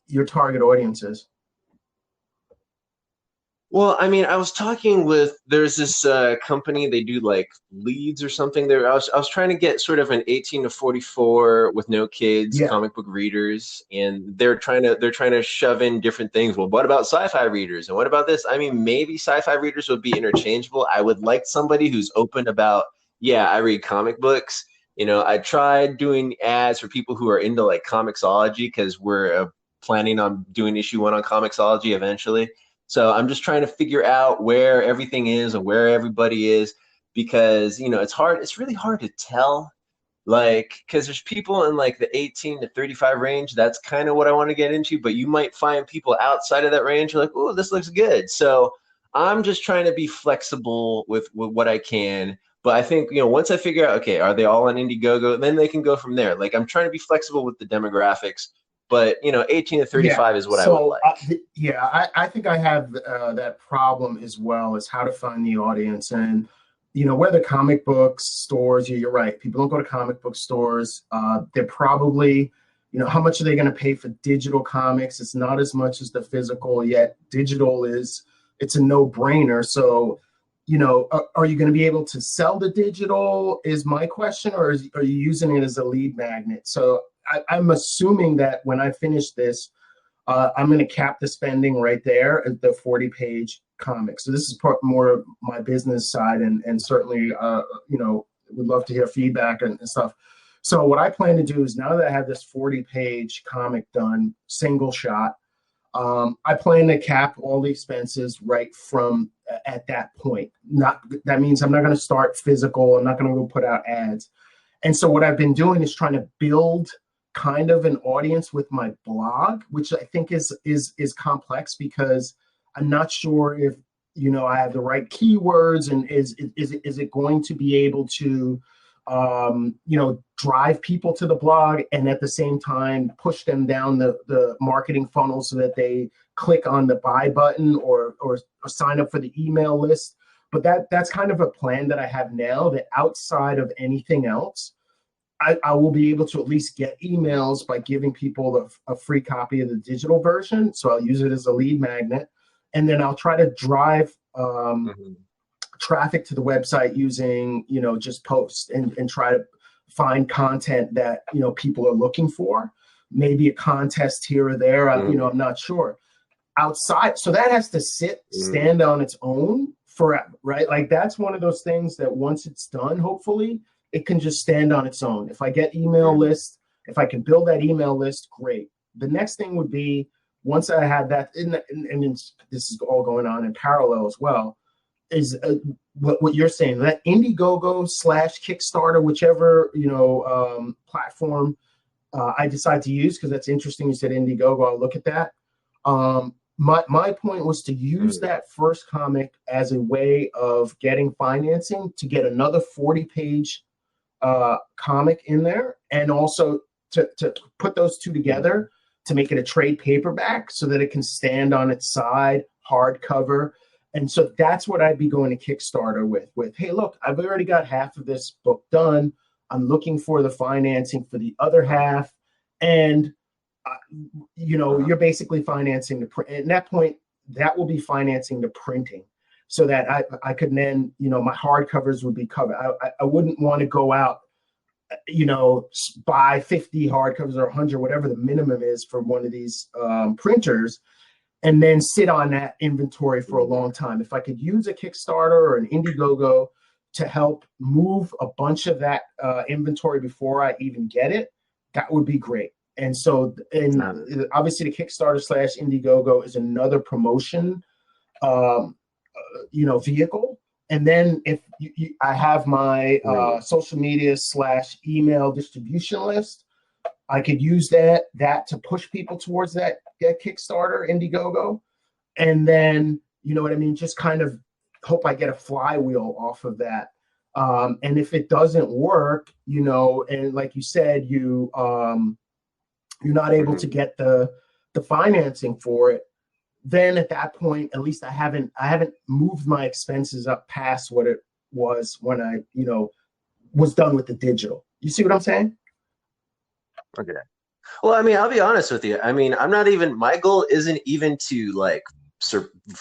your target audience is? Well, I mean, I was talking with, there's this company, they do like leads or something. I was trying to get sort of an 18 to 44 with no kids comic book readers, and they're trying to shove in different things. Well, what about sci-fi readers? And what about this? I mean, maybe sci-fi readers would be interchangeable. I would like somebody who's open about, I read comic books. You know, I tried doing ads for people who are into like Comixology, because we're planning on doing issue 1 on Comixology eventually. So I'm just trying to figure out where everything is and where everybody is, because, you know, it's really hard to tell, like, because there's people in like the 18 to 35 range. That's kind of what I want to get into, but you might find people outside of that range who are like, oh, this looks good. So I'm just trying to be flexible with what I can. But I think, you know, once I figure out, okay, are they all on Indiegogo, then they can go from there. Like, I'm trying to be flexible with the demographics. But, you know, 18 to 35 is what I would like. I think I have that problem as well, as how to find the audience. And, you know, whether comic books, stores, you're right. People don't go to comic book stores. They're probably, you know, how much are they going to pay for digital comics? It's not as much as the physical, yet digital it's a no-brainer. So, you know, are you going to be able to sell the digital is my question, or are you using it as a lead magnet? So I'm assuming that when I finish this, I'm going to cap the spending right there at the 40-page comic. So this is more of my business side, and certainly, you know, would love to hear feedback and stuff. So what I plan to do is, now that I have this 40-page comic done, single shot, I plan to cap all the expenses right from at that point. That means I'm not going to start physical. I'm not going to go put out ads. And so what I've been doing is trying to build kind of an audience with my blog, which I think is complex, because I'm not sure if, you know, I have the right keywords, and is it going to be able to drive people to the blog, and at the same time push them down the marketing funnel so that they click on the buy button or sign up for the email list. But that's kind of a plan that I have now, that outside of anything else, I will be able to at least get emails by giving people a free copy of the digital version. So I'll use it as a lead magnet, and then I'll try to drive traffic to the website using, just posts and try to find content that, people are looking for. Maybe a contest here or there, I'm not sure. Outside, so that has to stand on its own forever, right? Like that's one of those things that once it's done, hopefully, it can just stand on its own. If I get email lists, if I can build that email list, great. The next thing would be, once I have that, and this is all going on in parallel as well, is what you're saying, that Indiegogo / Kickstarter, whichever platform I decide to use, because that's interesting. You said Indiegogo, I'll look at that. My point was to use that first comic as a way of getting financing to get another 40-page comic in there, and also to put those two together to make it a trade paperback so that it can stand on its side, hardcover. And so that's what I'd be going to Kickstarter with, hey, look, I've already got half of this book done. I'm looking for the financing for the other half. And, you're basically financing the print. At that point, that will be financing the printing so that I could then, my hardcovers would be covered. I wouldn't want to go out, buy 50 hardcovers or 100, whatever the minimum is for one of these printers, and then sit on that inventory for a long time. If I could use a Kickstarter or an Indiegogo to help move a bunch of that inventory before I even get it, that would be great. And so, obviously the Kickstarter / Indiegogo is another promotion, vehicle. And then if I have my social media / email distribution list, I could use that to push people towards that Kickstarter, Indiegogo. And then, just kind of hope I get a flywheel off of that. And if it doesn't work, and like you said, you're not able to get the financing for it, then at that point, at least I haven't moved my expenses up past what it was when I, was done with the digital. You see what I'm saying? Okay. Well, I'll be honest with you. My goal isn't even to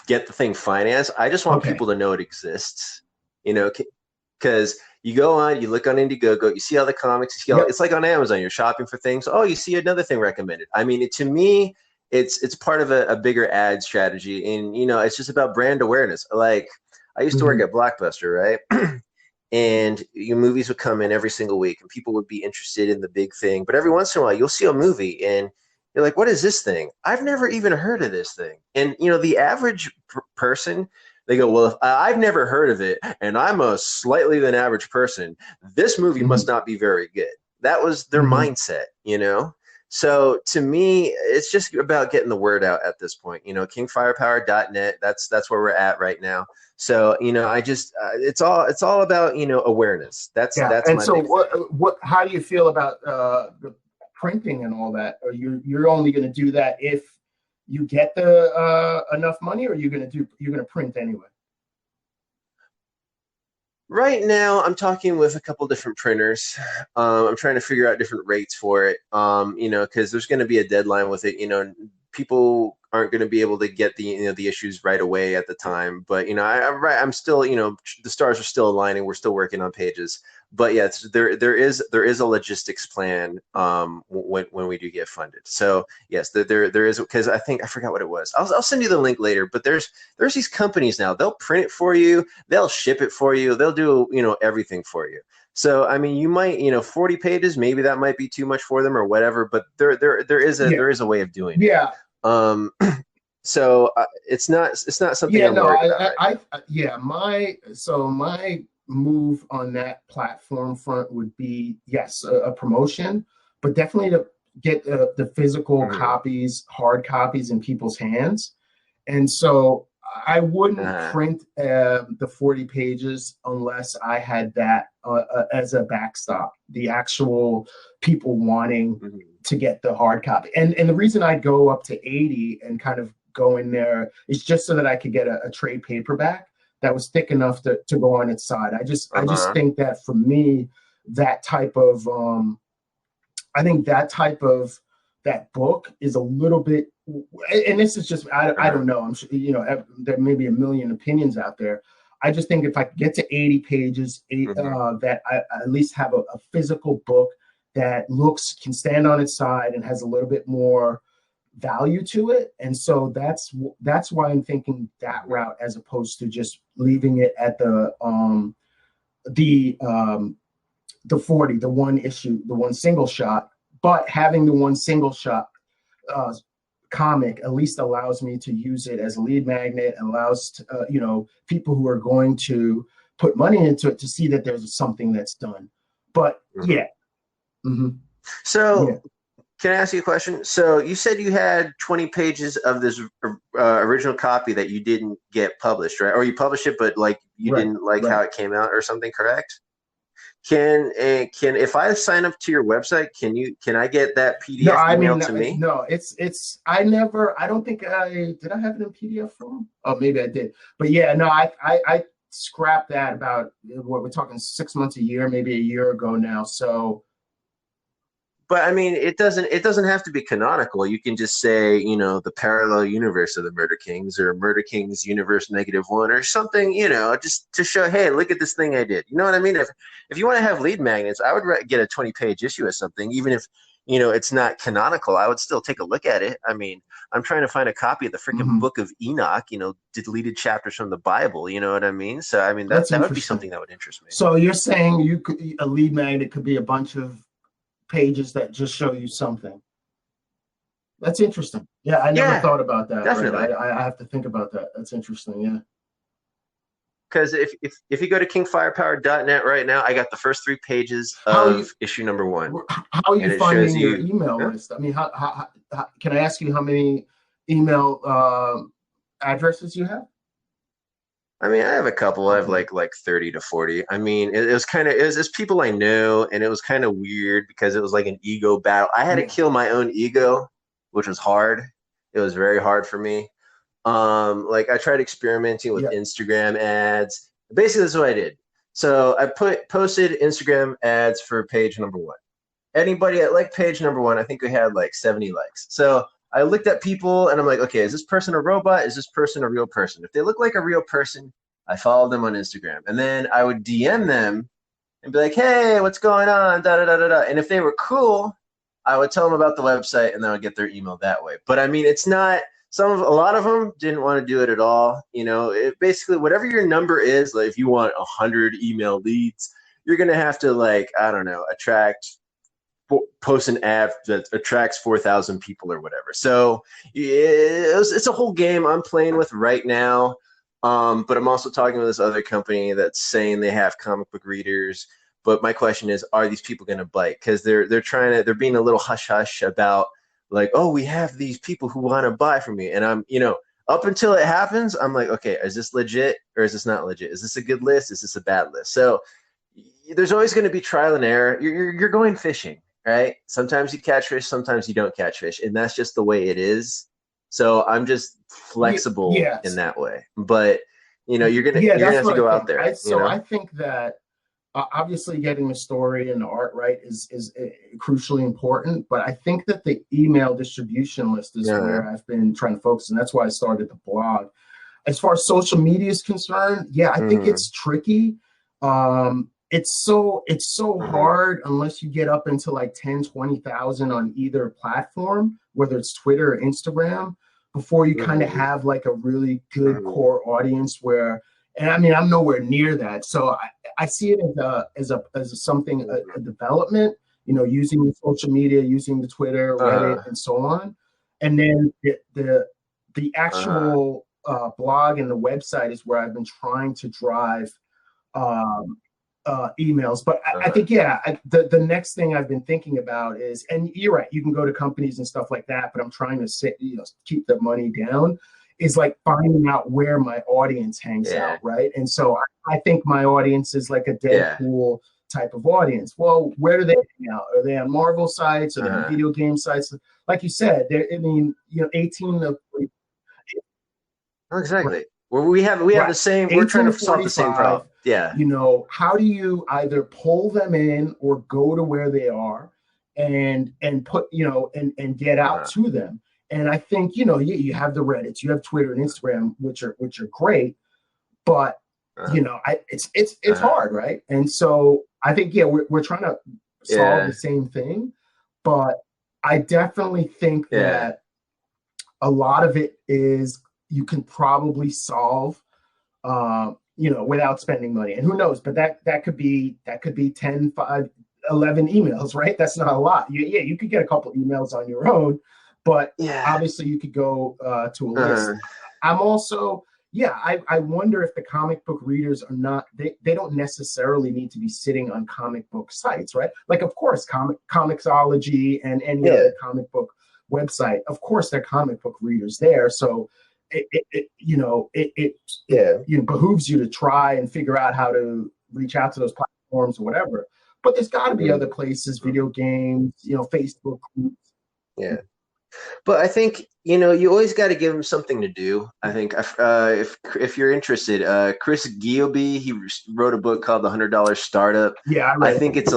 get the thing financed. I just want people to know it exists, because you go on, you look on Indiegogo, you see all the comics, you see all, it's like on Amazon, you're shopping for things. Oh, you see another thing recommended. To me, it's part of a bigger ad strategy. And, it's just about brand awareness. Like I used to work at Blockbuster, right? And movies would come in every single week and people would be interested in the big thing. But every once in a while, you'll see a movie and you're like, what is this thing? I've never even heard of this thing. And, the average person, they go, well, if I've never heard of it and I'm a slightly than average person, this movie must not be very good. That was their mindset, So to me, it's just about getting the word out at this point. Kingfirepower.net, that's where we're at right now. So, I just it's all about, awareness. That's and my so big how do you feel about the printing and all that? Or you're only going to do that if you get the enough money, or you're going to print anyway? Right now, I'm talking with a couple different printers. I'm trying to figure out different rates for it. Because there's going to be a deadline with it. People aren't going to be able to get the issues right away at the time. But I'm still, the stars are still aligning. We're still working on pages. But yeah, there is a logistics plan when we do get funded. So yes, there is, because I forgot what it was. I'll send you the link later. But there's these companies now. They'll print it for you. They'll ship it for you. They'll do everything for you. So you might 40 pages. Maybe that might be too much for them or whatever. But there is a way of doing it. Yeah. So it's not something I'm worried about. My move on that platform front would be, yes, a promotion, but definitely to get the physical copies, hard copies in people's hands. And so I wouldn't print the 40 pages unless I had that as a backstop, the actual people wanting to get the hard copy. And the reason I'd go up to 80 and kind of go in there is just so that I could get a trade paperback that was thick enough to go on its side. I just think that for me, that type of that book is a little bit, and this is just, I don't know, I'm sure, you know, there may be a million opinions out there. I just think if I get to 80 pages, that I at least have a physical book that can stand on its side and has a little bit more value to it. And so that's why I'm thinking that route, as opposed to just leaving it at the 40, the one issue, the one single shot. But having the one single shot comic at least allows me to use it as a lead magnet, and allows you know, people who are going to put money into it to see that there's something that's done. But yeah. So can I ask you a question? So you said you had 20 pages of this original copy that you didn't get published, right? Or you published it, but like you didn't like how it came out or something, correct? Can if I sign up to your website, can I get that PDF emailed to me? No, I don't think did I have it in PDF form? Oh, maybe I did. But yeah, no, I scrapped that about, what we're talking, 6 months, a year, maybe a year ago now. So, but I mean, it doesn't have to be canonical. You can just say, you know, the parallel universe of the Murder Kings, or Murder Kings universe -1, or something, you know, just to show, hey, look at this thing I did. You know what I mean? If you want to have lead magnets, I would get a 20-page issue of something, even if, you know, it's not canonical. I would still take a look at it. I mean, I'm trying to find a copy of the freaking Book of Enoch, you know, deleted chapters from the Bible. You know what I mean? So I mean, that would be something that would interest me. So you're saying a lead magnet could be a bunch of pages that just show you something. That's interesting. Yeah, I never thought about that. Definitely. Right? I have to think about that. That's interesting. Yeah. Because if you go to kingfirepower.net right now, I got the first 3 pages of issue number 1. How are you finding your email list? I mean, how can I ask you how many email addresses you have? I mean, I have a couple. I have like 30 to 40. I mean, it's people I know, and it was kind of weird because it was like an ego battle. I had to kill my own ego, which was hard. It was very hard for me. Like I tried experimenting with Instagram ads. Basically, that's what I did. So I posted Instagram ads for page number 1. Anybody that liked page number 1, I think we had like 70 likes. So I looked at people and I'm like, okay, is this person a robot? Is this person a real person? If they look like a real person, I followed them on Instagram. And then I would DM them and be like, hey, what's going on? Da, da, da, da, da. And if they were cool, I would tell them about the website, and then I would get their email that way. But I mean, it's not, a lot of them didn't want to do it at all. You know, basically whatever your number is, like if you want 100 email leads, you're going to have to, like, I don't know, post an ad that attracts 4,000 people or whatever. So it's a whole game I'm playing with right now. But I'm also talking with this other company that's saying they have comic book readers. But my question is, are these people going to bite? Because they're being a little hush hush about, like, oh, we have these people who want to buy from me. And I'm, you know, up until it happens, I'm like, okay, is this legit or is this not legit? Is this a good list? Is this a bad list? So there's always going to be trial and error. You're going fishing. Right? Sometimes you catch fish, sometimes you don't catch fish, and that's just the way it is. So I'm just flexible in that way. But you know, you're gonna have to go out there. I think that obviously getting the story and the art right is crucially important. But I think that the email distribution list is where I've been trying to focus, and that's why I started the blog. As far as social media is concerned, I think it's tricky. It's so hard unless you get up into like 10, 20,000 on either platform, whether it's Twitter or Instagram, before you kind of have like a really good core audience where, and I mean, I'm nowhere near that. So I see it as a development, you know, using the social media, using the Twitter, Reddit, and so on. And then the actual blog and the website is where I've been trying to drive emails. But I think, the next thing I've been thinking about is, and you're right, you can go to companies and stuff like that, but I'm trying to keep the money down, is like finding out where my audience hangs out, right? And so I think my audience is like a Deadpool type of audience. Well, where do they hang out? Are they on Marvel sites? Are they on video game sites? Like you said, I mean, 18 to exactly. Well, we have the same. We're trying to solve the same problem. Yeah. How do you either pull them in or go to where they are, and put and get out to them? And I think you have the Reddits, you have Twitter and Instagram, which are great, but it's hard, right? And so I think we're trying to solve the same thing, but I definitely think that a lot of it is you can probably solve, without spending money. And who knows, but that could be 10, 5, 11 emails, right? That's not a lot. You could get a couple emails on your own, but obviously you could go to a list. I'm also, I wonder if the comic book readers are not, they don't necessarily need to be sitting on comic book sites, right? Like, of course, Comixology and any other comic book website, of course, they're comic book readers there. So it behooves you to try and figure out how to reach out to those platforms or whatever. But there's got to be other places, video games, Facebook groups. Yeah. But I think, you always got to give them something to do. I think if you're interested, Chris Giobe, he wrote a book called The $100 Startup. Yeah, I think it's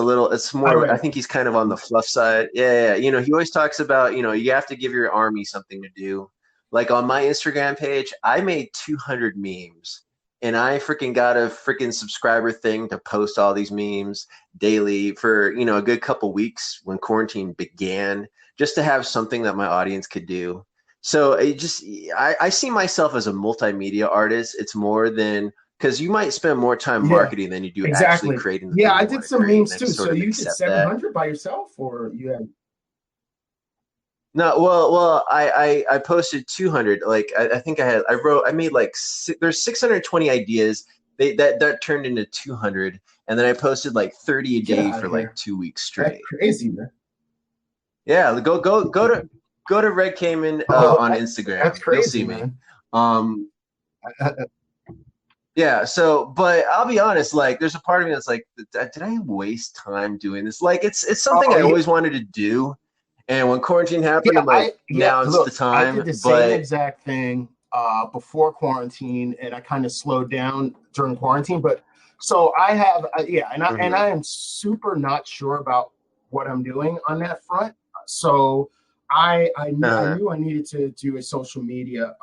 more, I think he's kind of on the fluff side. Yeah. He always talks about, you have to give your army something to do. Like on my Instagram page, I made 200 memes. And I freaking got a freaking subscriber thing to post all these memes daily for, a good couple weeks when quarantine began, just to have something that my audience could do. So I see myself as a multimedia artist. It's more than, because you might spend more time marketing than you do actually creating the I did some memes too. So you did 700 by yourself, or you had? No, well, I posted 200. Like I made like there's 620 ideas. That turned into 200, and then I posted like 30 a day for like 2 weeks straight. That's crazy, man. Yeah, go to Red Kaiman on Instagram. That's crazy. You'll see man. Me. Yeah. So, but I'll be honest. Like, there's a part of me that's like, did I waste time doing this? Like, it's something I always wanted to do. And when quarantine happened, I'm like, now it's the time. I did the same exact thing before quarantine, and I kind of slowed down during quarantine. But so I have, and I am super not sure about what I'm doing on that front. So I knew I needed to do a social media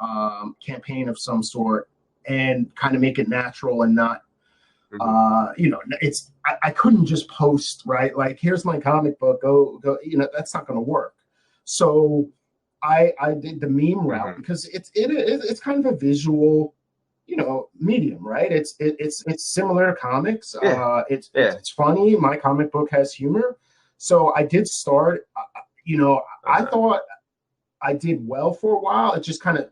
campaign of some sort and kind of make it natural and not. I couldn't just post, right? Like, here's my comic book, go, that's not going to work. So I did the meme route because it's kind of a visual, medium, right? It's similar to comics. It's funny. My comic book has humor. So I did start, I thought I did well for a while. It just kind of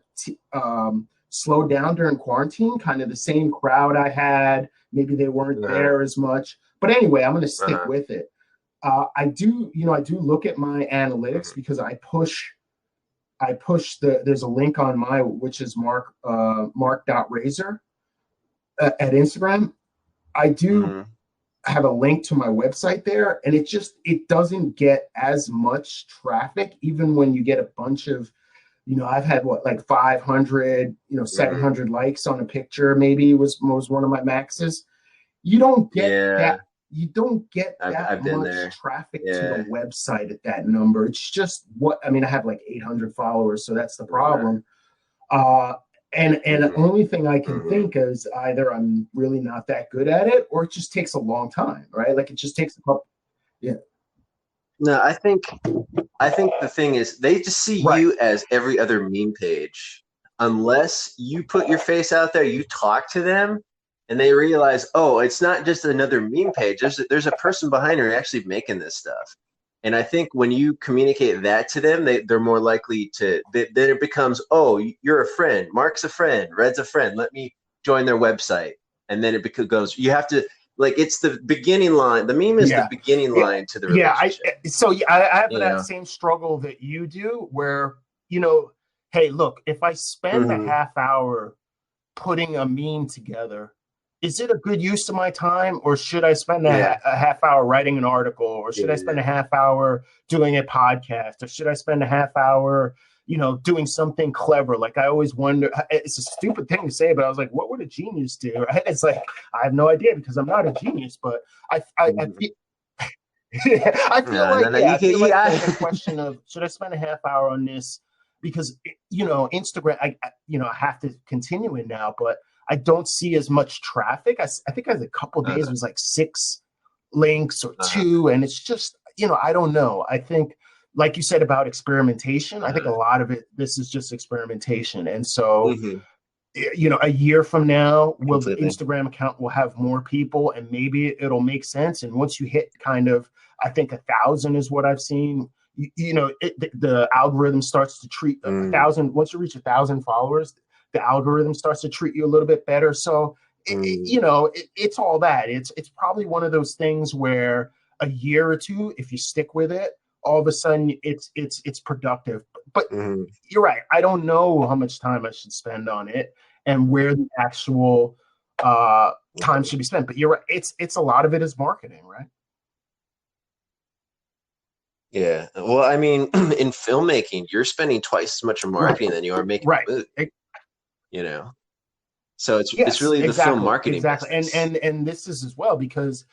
slowed down during quarantine, kind of the same crowd I had. Maybe they weren't there as much. But anyway, I'm going to stick with it. I do look at my analytics because I push there's a link on which is Mark.Razzer at Instagram. I do have a link to my website there, and it doesn't get as much traffic, even when you get a bunch of, I've had like 500, 700 likes on a picture, maybe was one of my maxes. You don't get that. You don't get that much traffic to the website at that number. It's just I have like 800 followers, so that's the problem. And the only thing I can think is either I'm really not that good at it, or it just takes a long time, right? Like, it just takes a couple. Yeah. No, I think the thing is they just see you as every other meme page, unless you put your face out there, you talk to them, and they realize, oh, it's not just another meme page. There's a person behind her actually making this stuff. And I think when you communicate that to them, they're more likely to. Then it becomes, oh, you're a friend. Mark's a friend. Red's a friend. Let me join their website. And then it goes. You have to, like, it's the beginning line. The meme is the beginning line to the relationship. I have that same struggle that you do, where hey, look, if I spend a Mm-hmm. half hour putting a meme together, is it a good use of my time, or should I spend Yeah. a half hour writing an article, or should I spend Yeah. a half hour doing a podcast, or should I spend a half hour, doing something clever? Like I always wonder, it's a stupid thing to say, but I was like, what would a genius do? Right? It's like, I have no idea because I'm not a genius, but I Mm-hmm. feel, I feel No, like, no. You I can. feel like I, the question of should I spend a half hour on this, because Instagram, I have to continue it now, but I don't see as much traffic. I think I had a couple of days it was like 6 links or uh-huh. 2, and it's just I don't know. I think, like you said about experimentation, I think a Uh-huh. lot of it, this is just experimentation, and so Mm-hmm. a year from now, will the Completely. Instagram account will have more people, and maybe it'll make sense. And once you hit kind of, I think 1,000 is what I've seen. The algorithm starts to treat a Mm-hmm. thousand. Once you reach 1,000 followers, the algorithm starts to treat you a little bit better. So it's all that. It's probably one of those things where a year or two, if you stick with it, all of a sudden it's productive. But Mm-hmm. you're right. I don't know how much time I should spend on it and where the actual time should be spent. But you're right. It's a lot of it is marketing, right? Yeah. Well, I mean, in filmmaking, you're spending twice as much on Right. marketing than you are making Right. a movie. You know, so it's Yes, really the film exactly. marketing Exactly. And business. and and this is as well because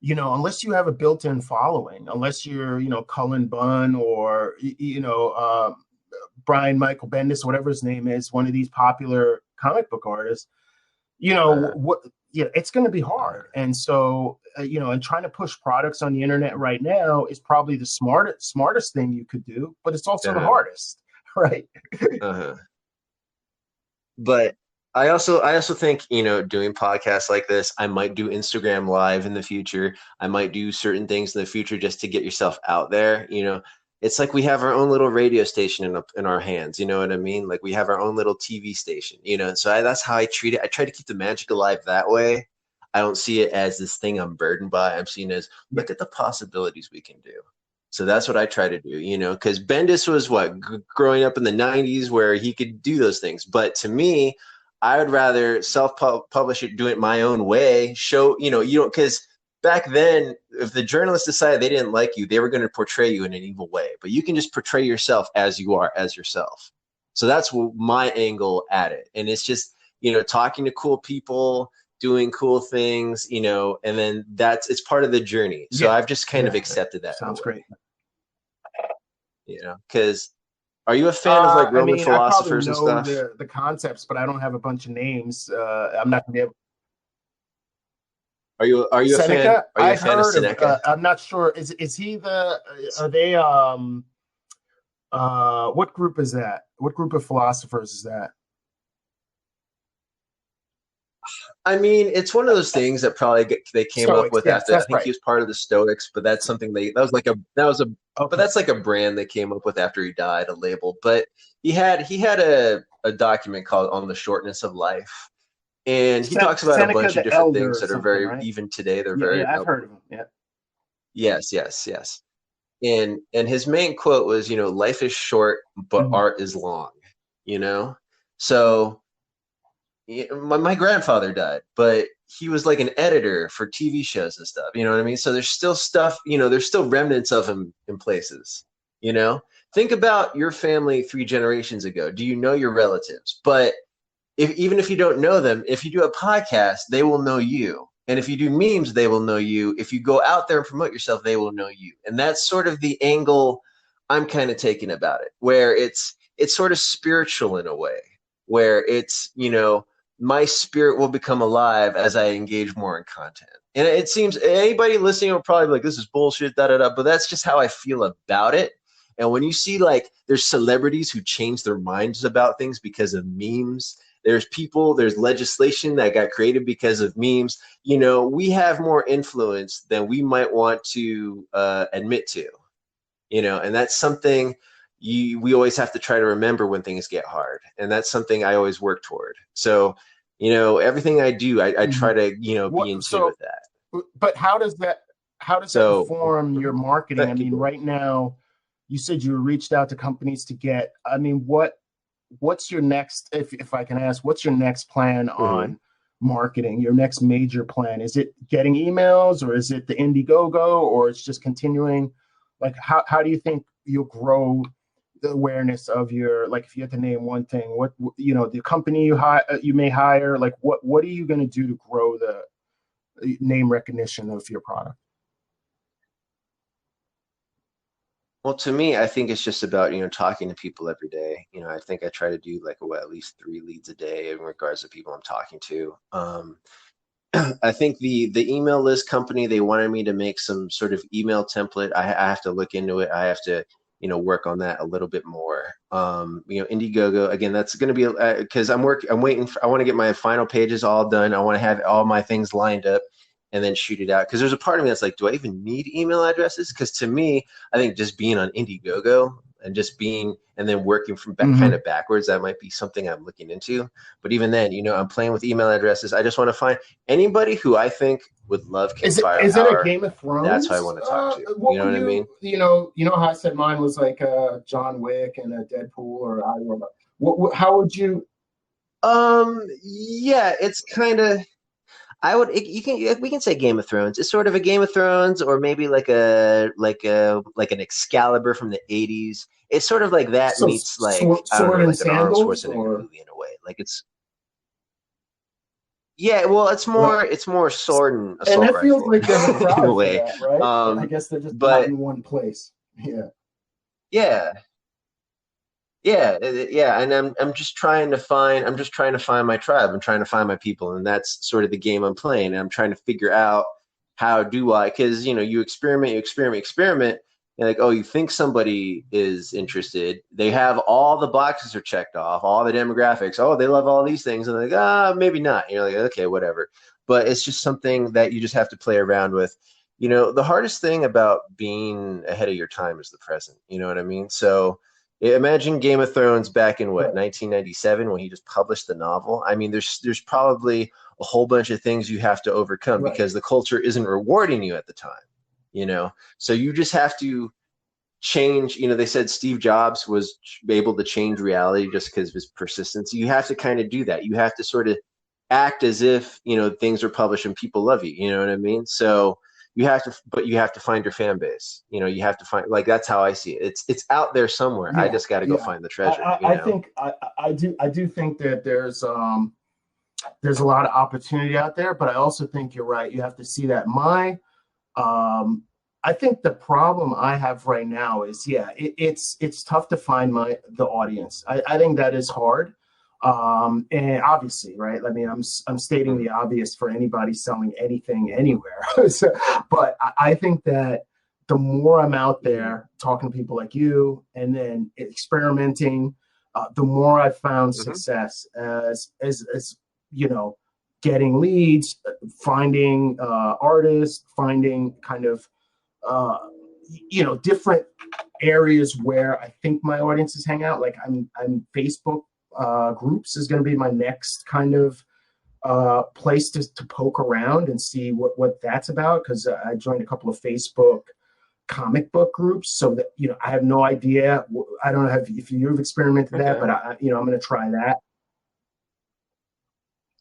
unless you have a built-in following, unless you're, Cullen Bunn or Brian Michael Bendis, whatever his name is, one of these popular comic book artists, Uh, what it's going to be hard. And so and trying to push products on the internet right now is probably the smartest thing you could do, but it's also the uh-huh, hardest. Right. uh-huh. But I also think, doing podcasts like this, I might do Instagram live in the future. I might do certain things in the future just to get yourself out there. It's like we have our own little radio station in our hands. You know what I mean? Like we have our own little TV station. So that's how I treat it. I try to keep the magic alive that way. I don't see it as this thing I'm burdened by. I'm seeing it as Yeah. look at the possibilities we can do. So that's what I try to do, because Bendis was growing up in the 90s where he could do those things. But to me, I would rather self-publish it, do it my own way, show, you don't, because back then, if the journalists decided they didn't like you, they were going to portray you in an evil way. But you can just portray yourself as you are, as yourself. So that's my angle at it. And it's just, talking to cool people, doing cool things, and then it's part of the journey. So Yeah. I've just kind of accepted that in a Sounds way. great. Because are you a fan of like I Roman mean, I probably philosophers and know stuff? the concepts, but I don't have a bunch of names. I'm not gonna be able. Are you a fan? Seneca, Are you a I've fan of heard of. Seneca? I'm not sure. Is he the? Are they? What group is that? What group of philosophers is that? I mean, it's one of those things that they came up Stoics. with Yes, after. I that's think right. he was part of the Stoics, but that's something but Okay. that's like a brand they came up with after he died, a label. But he had a document called "On the Shortness of Life," and he talks about a Seneca bunch of the different Elder things or that are something, very right? even today. They're Yeah, very yeah, I've heard of relevant. him. Yeah. Yes, yes, yes. And his main quote was, life is short, but Mhm. art is long. You know, so my grandfather died, but he was like an editor for TV shows and stuff. You know what I mean? So there's still stuff. There's still remnants of him in places. You know, think about your family 3 generations ago. Do you know your relatives? But even if you don't know them, if you do a podcast, they will know you. And if you do memes, they will know you. If you go out there and promote yourself, they will know you. And that's sort of the angle I'm kind of taking about it, where it's sort of spiritual in a way, where it's, my spirit will become alive as I engage more in content. And it seems anybody listening will probably be like, this is bullshit, da da da. But that's just how I feel about it. And when you see like there's celebrities who change their minds about things because of memes, there's legislation that got created because of memes. We have more influence than we might want to admit to, and that's something we always have to try to remember when things get hard. And that's something I always work toward. So, everything I do, I try Mhm. to, be in What? tune with that. But how does that So, inform your marketing? I keep mean, going. right now, you said you reached out to companies to get. I mean, what? what's your next, if I can ask, what's your next plan on marketing, your next major plan? Is it getting emails, or is it the Indiegogo, or it's just continuing? Like, how do you think you'll grow the awareness of your, like, if you had to name one thing, what, the company you may hire, like what are you going to do to grow the name recognition of your product? Well, to me, I think it's just about, talking to people every day. I think I try to do like at least 3 leads a day in regards to people I'm talking to. I think the email list company, they wanted me to make some sort of email template. I have to look into it. I have to, work on that a little bit more. Indiegogo, again, that's going to be because I'm waiting I want to get my final pages all done. I want to have all my things lined up and then shoot it out. Because there's a part of me that's like, do I even need email addresses? Because to me, I think just being on Indiegogo and just being, and then working from kind of backwards, that might be something I'm looking into. But even then, I'm playing with email addresses. I just want to find anybody who I think would love Kickstarter. Is it a Game of Thrones? That's who I want to talk to. You know what I mean? You know how I said mine was like John Wick and a Deadpool, or I don't know. How would you? Yeah, it's kind of. We can say Game of Thrones. It's sort of a Game of Thrones, or maybe like an Excalibur from the 80s. It's sort of like that meets like sword and like an Arnold Schwarzenegger movie in a way. Like it's it's more sword and assault rifle. And it feels like there's a crowd in a way, for that, right? I guess they're just not in one place. Yeah, and I'm just trying to find my tribe. I'm trying to find my people, and that's sort of the game I'm playing. And I'm trying to figure out how do I, because you experiment. You're like, oh, you think somebody is interested? They have all the boxes are checked off, all the demographics. Oh, they love all these things, and they're like, maybe not. And you're like, okay, whatever. But it's just something that you just have to play around with. The hardest thing about being ahead of your time is the present. You know what I mean? So. Imagine Game of Thrones back in 1997 when he just published the novel. I mean, there's probably a whole bunch of things you have to overcome because the culture isn't rewarding you at the time, So you just have to change. They said Steve Jobs was able to change reality just because of his persistence. You have to kind of do that. You have to sort of act as if, things are published and people love you. You know what I mean? So you have to find your fan base. You have to find, like, that's how I see it. It's out there somewhere. I just got to go find the treasure. I do think that there's a lot of opportunity out there, but I also think you're right. You have to see that. I think the problem I have right now is, it's tough to find the audience. I think that is hard. And obviously, right? I mean, I'm stating the obvious for anybody selling anything anywhere. But I think that the more I'm out there talking to people like you and then experimenting, the more I've found success as getting leads, finding artists, finding kind of different areas where I think my audiences hang out. Like I'm Facebook groups is going to be my next kind of place to poke around and see what that's about, because I joined a couple of Facebook comic book groups, so that I have no idea. I don't know if you've experimented that, but I'm going to try that.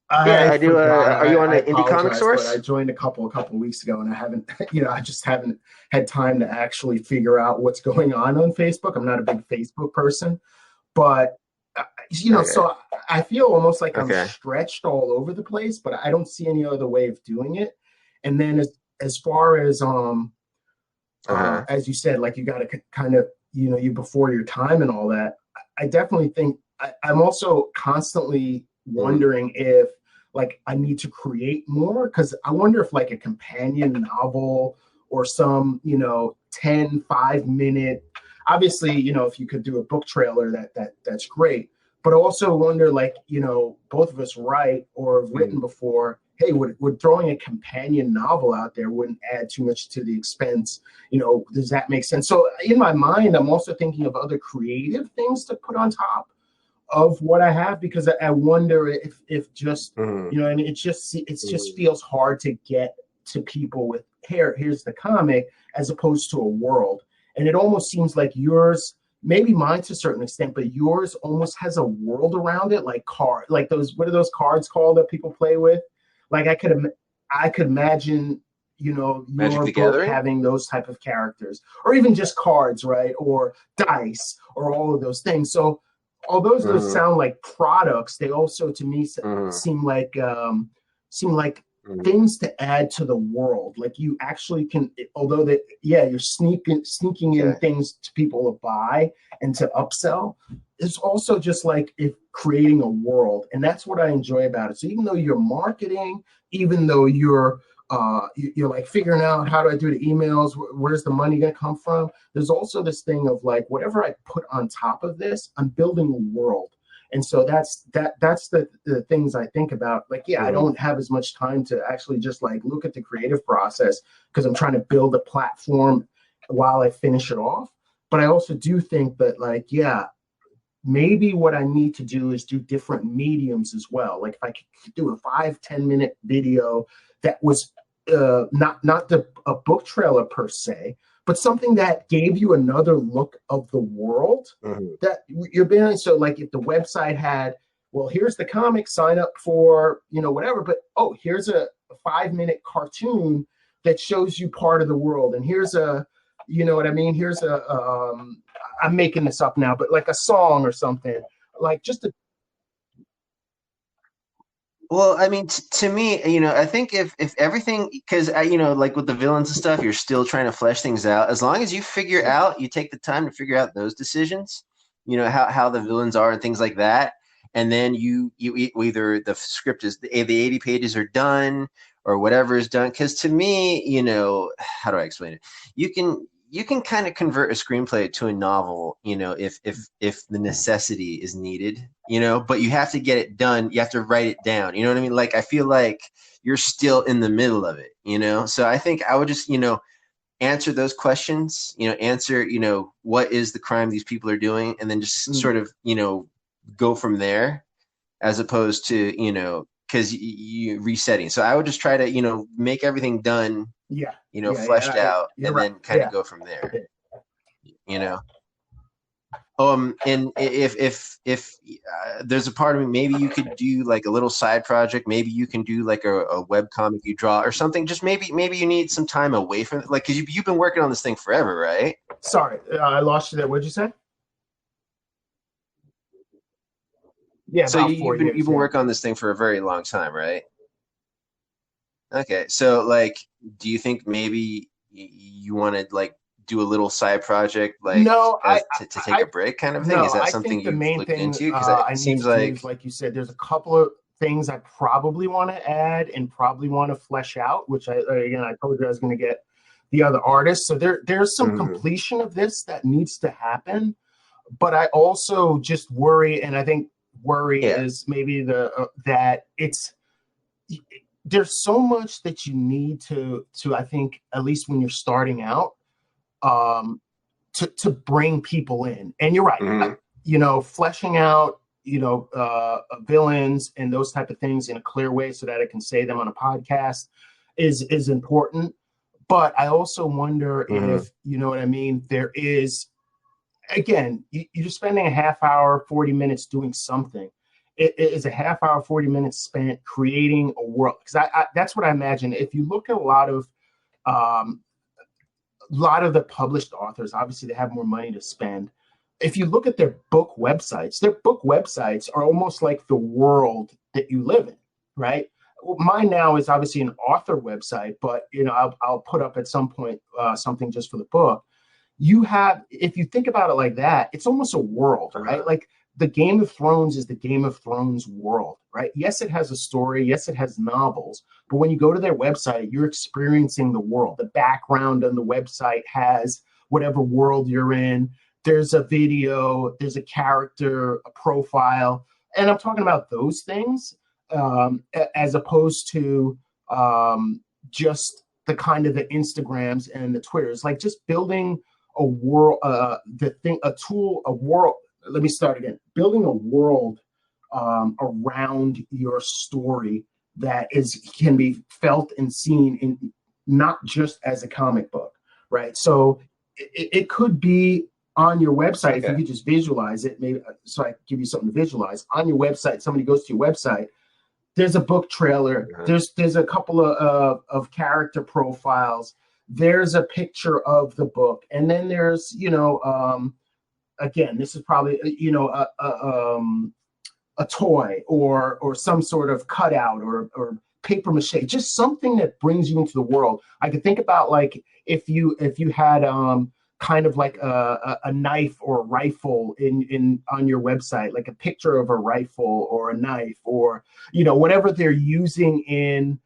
I do. Are you on the Indie Comic Source? I joined a couple of weeks ago, and I haven't, I just haven't had time to actually figure out what's going on Facebook. I'm not a big Facebook person, but so I feel almost like I'm stretched all over the place, but I don't see any other way of doing it. And then as far as as you said, like, you got to kind of you before your time and all that. I definitely think I'm also constantly wondering if, like, I need to create more, because I wonder if, like, a companion novel or some 5-minute, obviously, if you could do a book trailer, that's great. But I also wonder, like, both of us write or have written before. Hey, would throwing a companion novel out there wouldn't add too much to the expense? Does that make sense? So in my mind, I'm also thinking of other creative things to put on top of what I have, because I wonder if just and it just feels hard to get to people with here's the comic, as opposed to a world. And it almost seems like yours, maybe mine to a certain extent, but yours almost has a world around it, like like those, what are those cards called that people play with? Like I could imagine, Magic your the book Gathering? having those type of characters, or even just cards, right? Or dice, or all of those things. So although those sound like products, they also to me seem like things to add to the world. Like you actually can, although that, yeah, you're sneaking in things to people to buy and to upsell. It's also just like if creating a world, and that's what I enjoy about it. So even though you're marketing, even though you're like figuring out, how do I do the emails? Where's the money going to come from? There's also this thing of like, whatever I put on top of this, I'm building a world. And so that's the things I think about. Like, yeah, I don't have as much time to actually just like look at the creative process because I'm trying to build a platform while I finish it off. But I also do think that, like, yeah, maybe what I need to do is do different mediums as well. Like if I could do a 5-10 minute video that was not a book trailer per se, but something that gave you another look of the world that you're being. So like if the website had, well, here's the comic, sign up for, whatever, but here's a 5-minute cartoon that shows you part of the world. And here's a, you know what I mean? Here's I'm making this up now, but like a song or something, like just a. Well, I mean, to me, I think if everything, because like with the villains and stuff, you're still trying to flesh things out. As long as you figure out, you take the time to figure out those decisions, how the villains are and things like that, and then you either the script is the 80 pages are done or whatever is done. Because to me, how do I explain it? You can kind of convert a screenplay to a novel, if the necessity is needed, but you have to get it done. You have to write it down. You know what I mean? Like, I feel like you're still in the middle of it, So I think I would just, answer those questions, answer, what is the crime these people are doing? And then just sort of, go from there, as opposed to, because you resetting. So I would just try to, make everything done, fleshed out, and then kind of go from there. And if there's a part of me, maybe you could do like a little side project. Maybe you can do like a web comic you draw or something. Just maybe you need some time away from it, like, because you've been working on this thing forever, right? Sorry, I lost you there. What'd you say? Yeah, so you've been working on this thing for a very long time, right? Okay, so like, do you think maybe you want to like do a little side project, like, to take a break, kind of thing? No, is that something you've looked into? Because it seems like you said, there's a couple of things I probably want to add and probably want to flesh out, which I told you I was going to get the other artists. So there's some completion of this that needs to happen, but I also just worry, and I think worry is maybe that there's so much that you need to I think, at least when you're starting out, to bring people in. And you're right, fleshing out, villains and those type of things in a clear way so that I can say them on a podcast is important. But I also wonder if, you know what I mean, there is, again, you're spending a half hour, 40 minutes doing something. It is a half hour, 40 minutes spent creating a world. Because that's what I imagine. If you look at a lot of the published authors, obviously they have more money to spend. If you look at their book websites are almost like the world that you live in, right? Mine now is obviously an author website, but I'll put up at some point something just for the book. If you think about it like that, it's almost a world, right? Like the Game of Thrones is the Game of Thrones world, right? Yes, it has a story. Yes, it has novels. But when you go to their website, you're experiencing the world. The background on the website has whatever world you're in. There's a video, there's a character, a profile. And I'm talking about those things as opposed to just the kind of the Instagrams and the Twitters, like just building a world, let me start again. Building a world around your story that can be felt and seen in not just as a comic book, right? So it could be on your website, if you Okay. could just visualize it, maybe so I can give you something to visualize. On your website, somebody goes to your website, there's a book trailer, there's a couple of character profiles, there's a picture of the book, and then there's, again, this is probably, a toy or some sort of cutout or paper mache, just something that brings you into the world. I could think about like if you had kind of like a knife or a rifle in on your website, like a picture of a rifle or a knife or whatever they're using in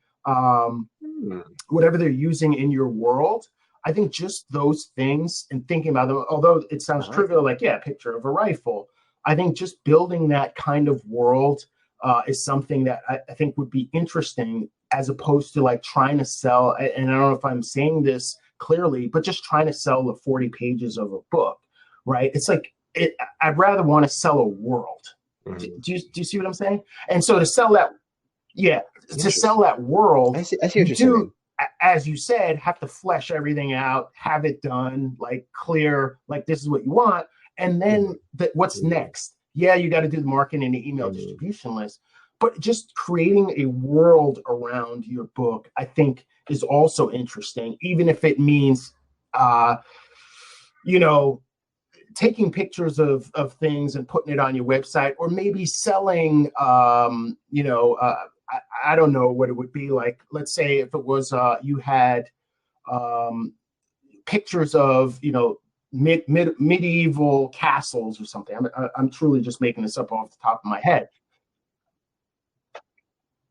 your world. I think just those things and thinking about them, although it sounds trivial, like, yeah, a picture of a rifle. I think just building that kind of world is something that I think would be interesting, as opposed to like trying to sell, and I don't know if I'm saying this clearly, but just trying to sell the 40 pages of a book, right? It's like, I'd rather want to sell a world. Mm-hmm. Do you see what I'm saying? And so to sell that, to sell that world, I see what you're saying. As you said, have to flesh everything out, have it done, like clear, like this is what you want. And then what's next? Yeah, you got to do the marketing and the email distribution list, but just creating a world around your book, I think, is also interesting, even if it means, taking pictures of things and putting it on your website, or maybe selling, I don't know what it would be like. Let's say if it was you had pictures of medieval castles or something. I'm truly just making this up off the top of my head.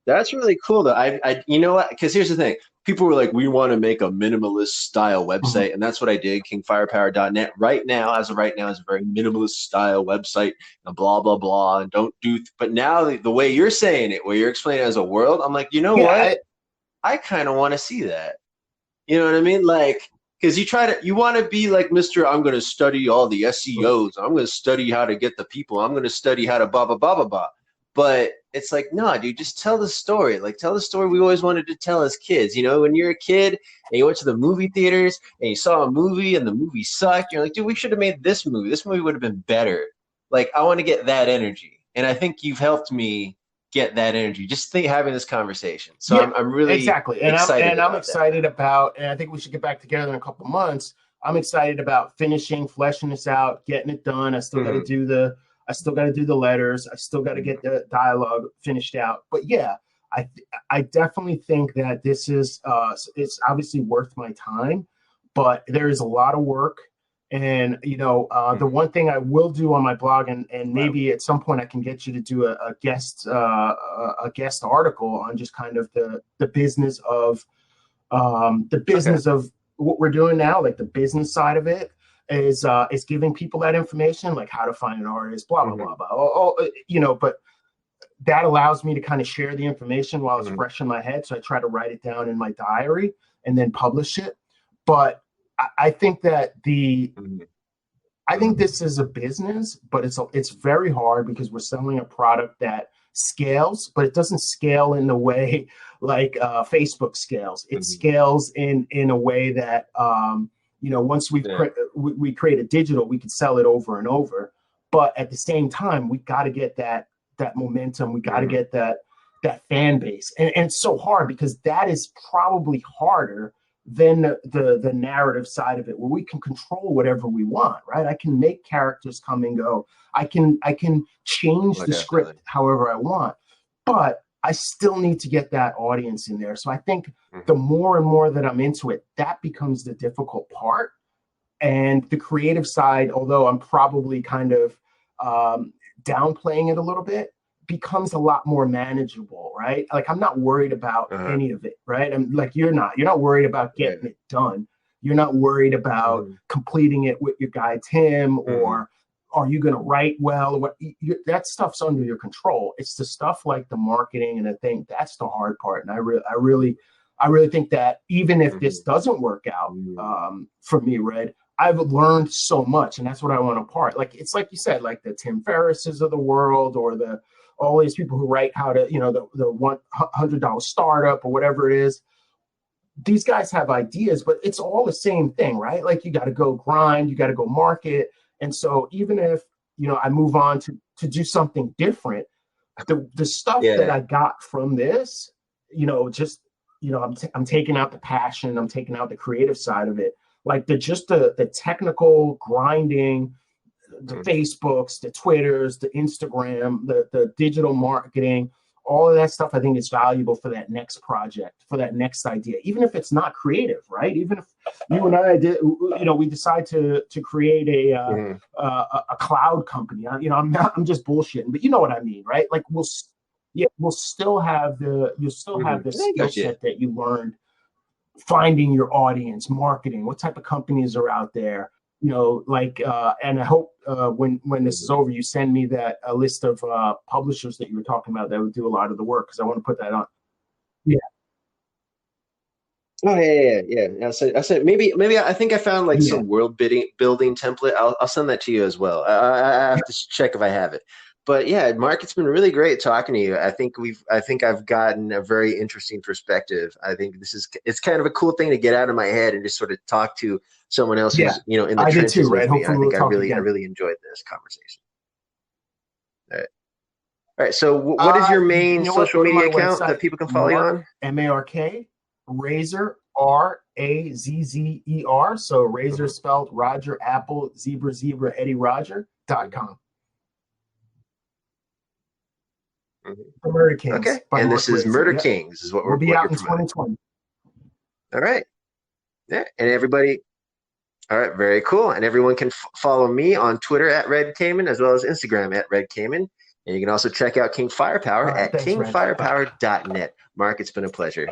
That's really cool, though. I you know what? Because here's the thing: people were like, "We want to make a minimalist style website," and that's what I did. KingFirepower.net right now, as of right now, is a very minimalist style website. And blah blah blah, and don't do. But now the way you're saying it, where you're explaining it as a world, I'm like, what? I kind of want to see that. You know what I mean? Like, because you want to be like Mr. I'm going to study all the SEOs. I'm going to study how to get the people. I'm going to study how to blah blah blah blah blah. But it's like, no, dude, just tell the story. Like, tell the story we always wanted to tell as kids. When you're a kid and you went to the movie theaters and you saw a movie and the movie sucked, you're like, dude, we should have made this movie. This movie would have been better. Like, I want to get that energy. And I think you've helped me get that energy. Just having this conversation. So yeah, I'm really excited. I'm excited about, and I think we should get back together in a couple months. I'm excited about fleshing this out, getting it done. I still got to do the letters. I still got to get the dialogue finished out. But yeah, I definitely think that this is it's obviously worth my time, but there is a lot of work. And the one thing I will do on my blog, and maybe at some point I can get you to do a guest article on just kind of the business of of what we're doing now, like the business side of it. Is giving people that information, like how to find an artist, blah, blah, blah, blah. But that allows me to kind of share the information while it's fresh in my head. So I try to write it down in my diary and then publish it. But I think that I think this is a business, but it's very hard because we're selling a product that scales, but it doesn't scale in the way like Facebook scales. It scales in a way that, once we create a digital, we can sell it over and over. But at the same time, we got to get that momentum. We got to get that fan base. And it's so hard because that is probably harder than the narrative side of it, where we can control whatever we want, right? I can make characters come and go. I can change the script however I want, but I still need to get that audience in there. So I think the more and more that I'm into it, that becomes the difficult part. And the creative side, although I'm probably kind of downplaying it a little bit, becomes a lot more manageable, right? Like, I'm not worried about any of it, right? I'm like, you're not worried about getting it done. You're not worried about completing it with your guy, Tim, or are you going to write well? That stuff's under your control. It's the stuff like the marketing, and I think that's the hard part. And I really think that even if this doesn't work out for me, Red, I've learned so much, and that's what I want to impart. Like, it's like you said, like the Tim Ferrisses of the world, or all these people who write how to, the $100 startup or whatever it is. These guys have ideas, but it's all the same thing, right? Like, you got to go grind, you got to go market, And so even if, I move on to do something different, the stuff that I got from this, I'm taking out the passion, I'm taking out the creative side of it, like the technical grinding, the Facebooks, the Twitters, the Instagram, the digital marketing, all of that stuff. I think is valuable for that next project, for that next idea, even if it's not creative, right? Even if you and I did, we decide to create a cloud company. I'm just bullshitting, but you know what I mean, right? Like we'll still have the skill set that you learned finding your audience, marketing, what type of companies are out there, and I hope when this is over, you send me a list of publishers that you were talking about that would do a lot of the work, because I want to put that on. Yeah. Oh yeah. I said maybe I think I found like some world building template. I'll send that to you as well. I have to check if I have it. But yeah, Mark, it's been really great talking to you. I think I've gotten a very interesting perspective. I think it's kind of a cool thing to get out of my head and just sort of talk to someone else who's in the trenches too, right? With me. I think I really enjoyed this conversation. All right. So what is your main social media account that people can follow you on? Mark Razzer, Razzer. So Razor spelled Roger Apple Zebra Eddie Roger.com. The Murder Kings. Okay. And this is Murder Kings is what we'll be out in 2020. All right. Yeah. And everybody. All right. Very cool. And everyone can follow me on Twitter at Red Kaiman, as well as Instagram at Red Kaiman. And you can also check out King Firepower at kingfirepower.net. Mark, it's been a pleasure.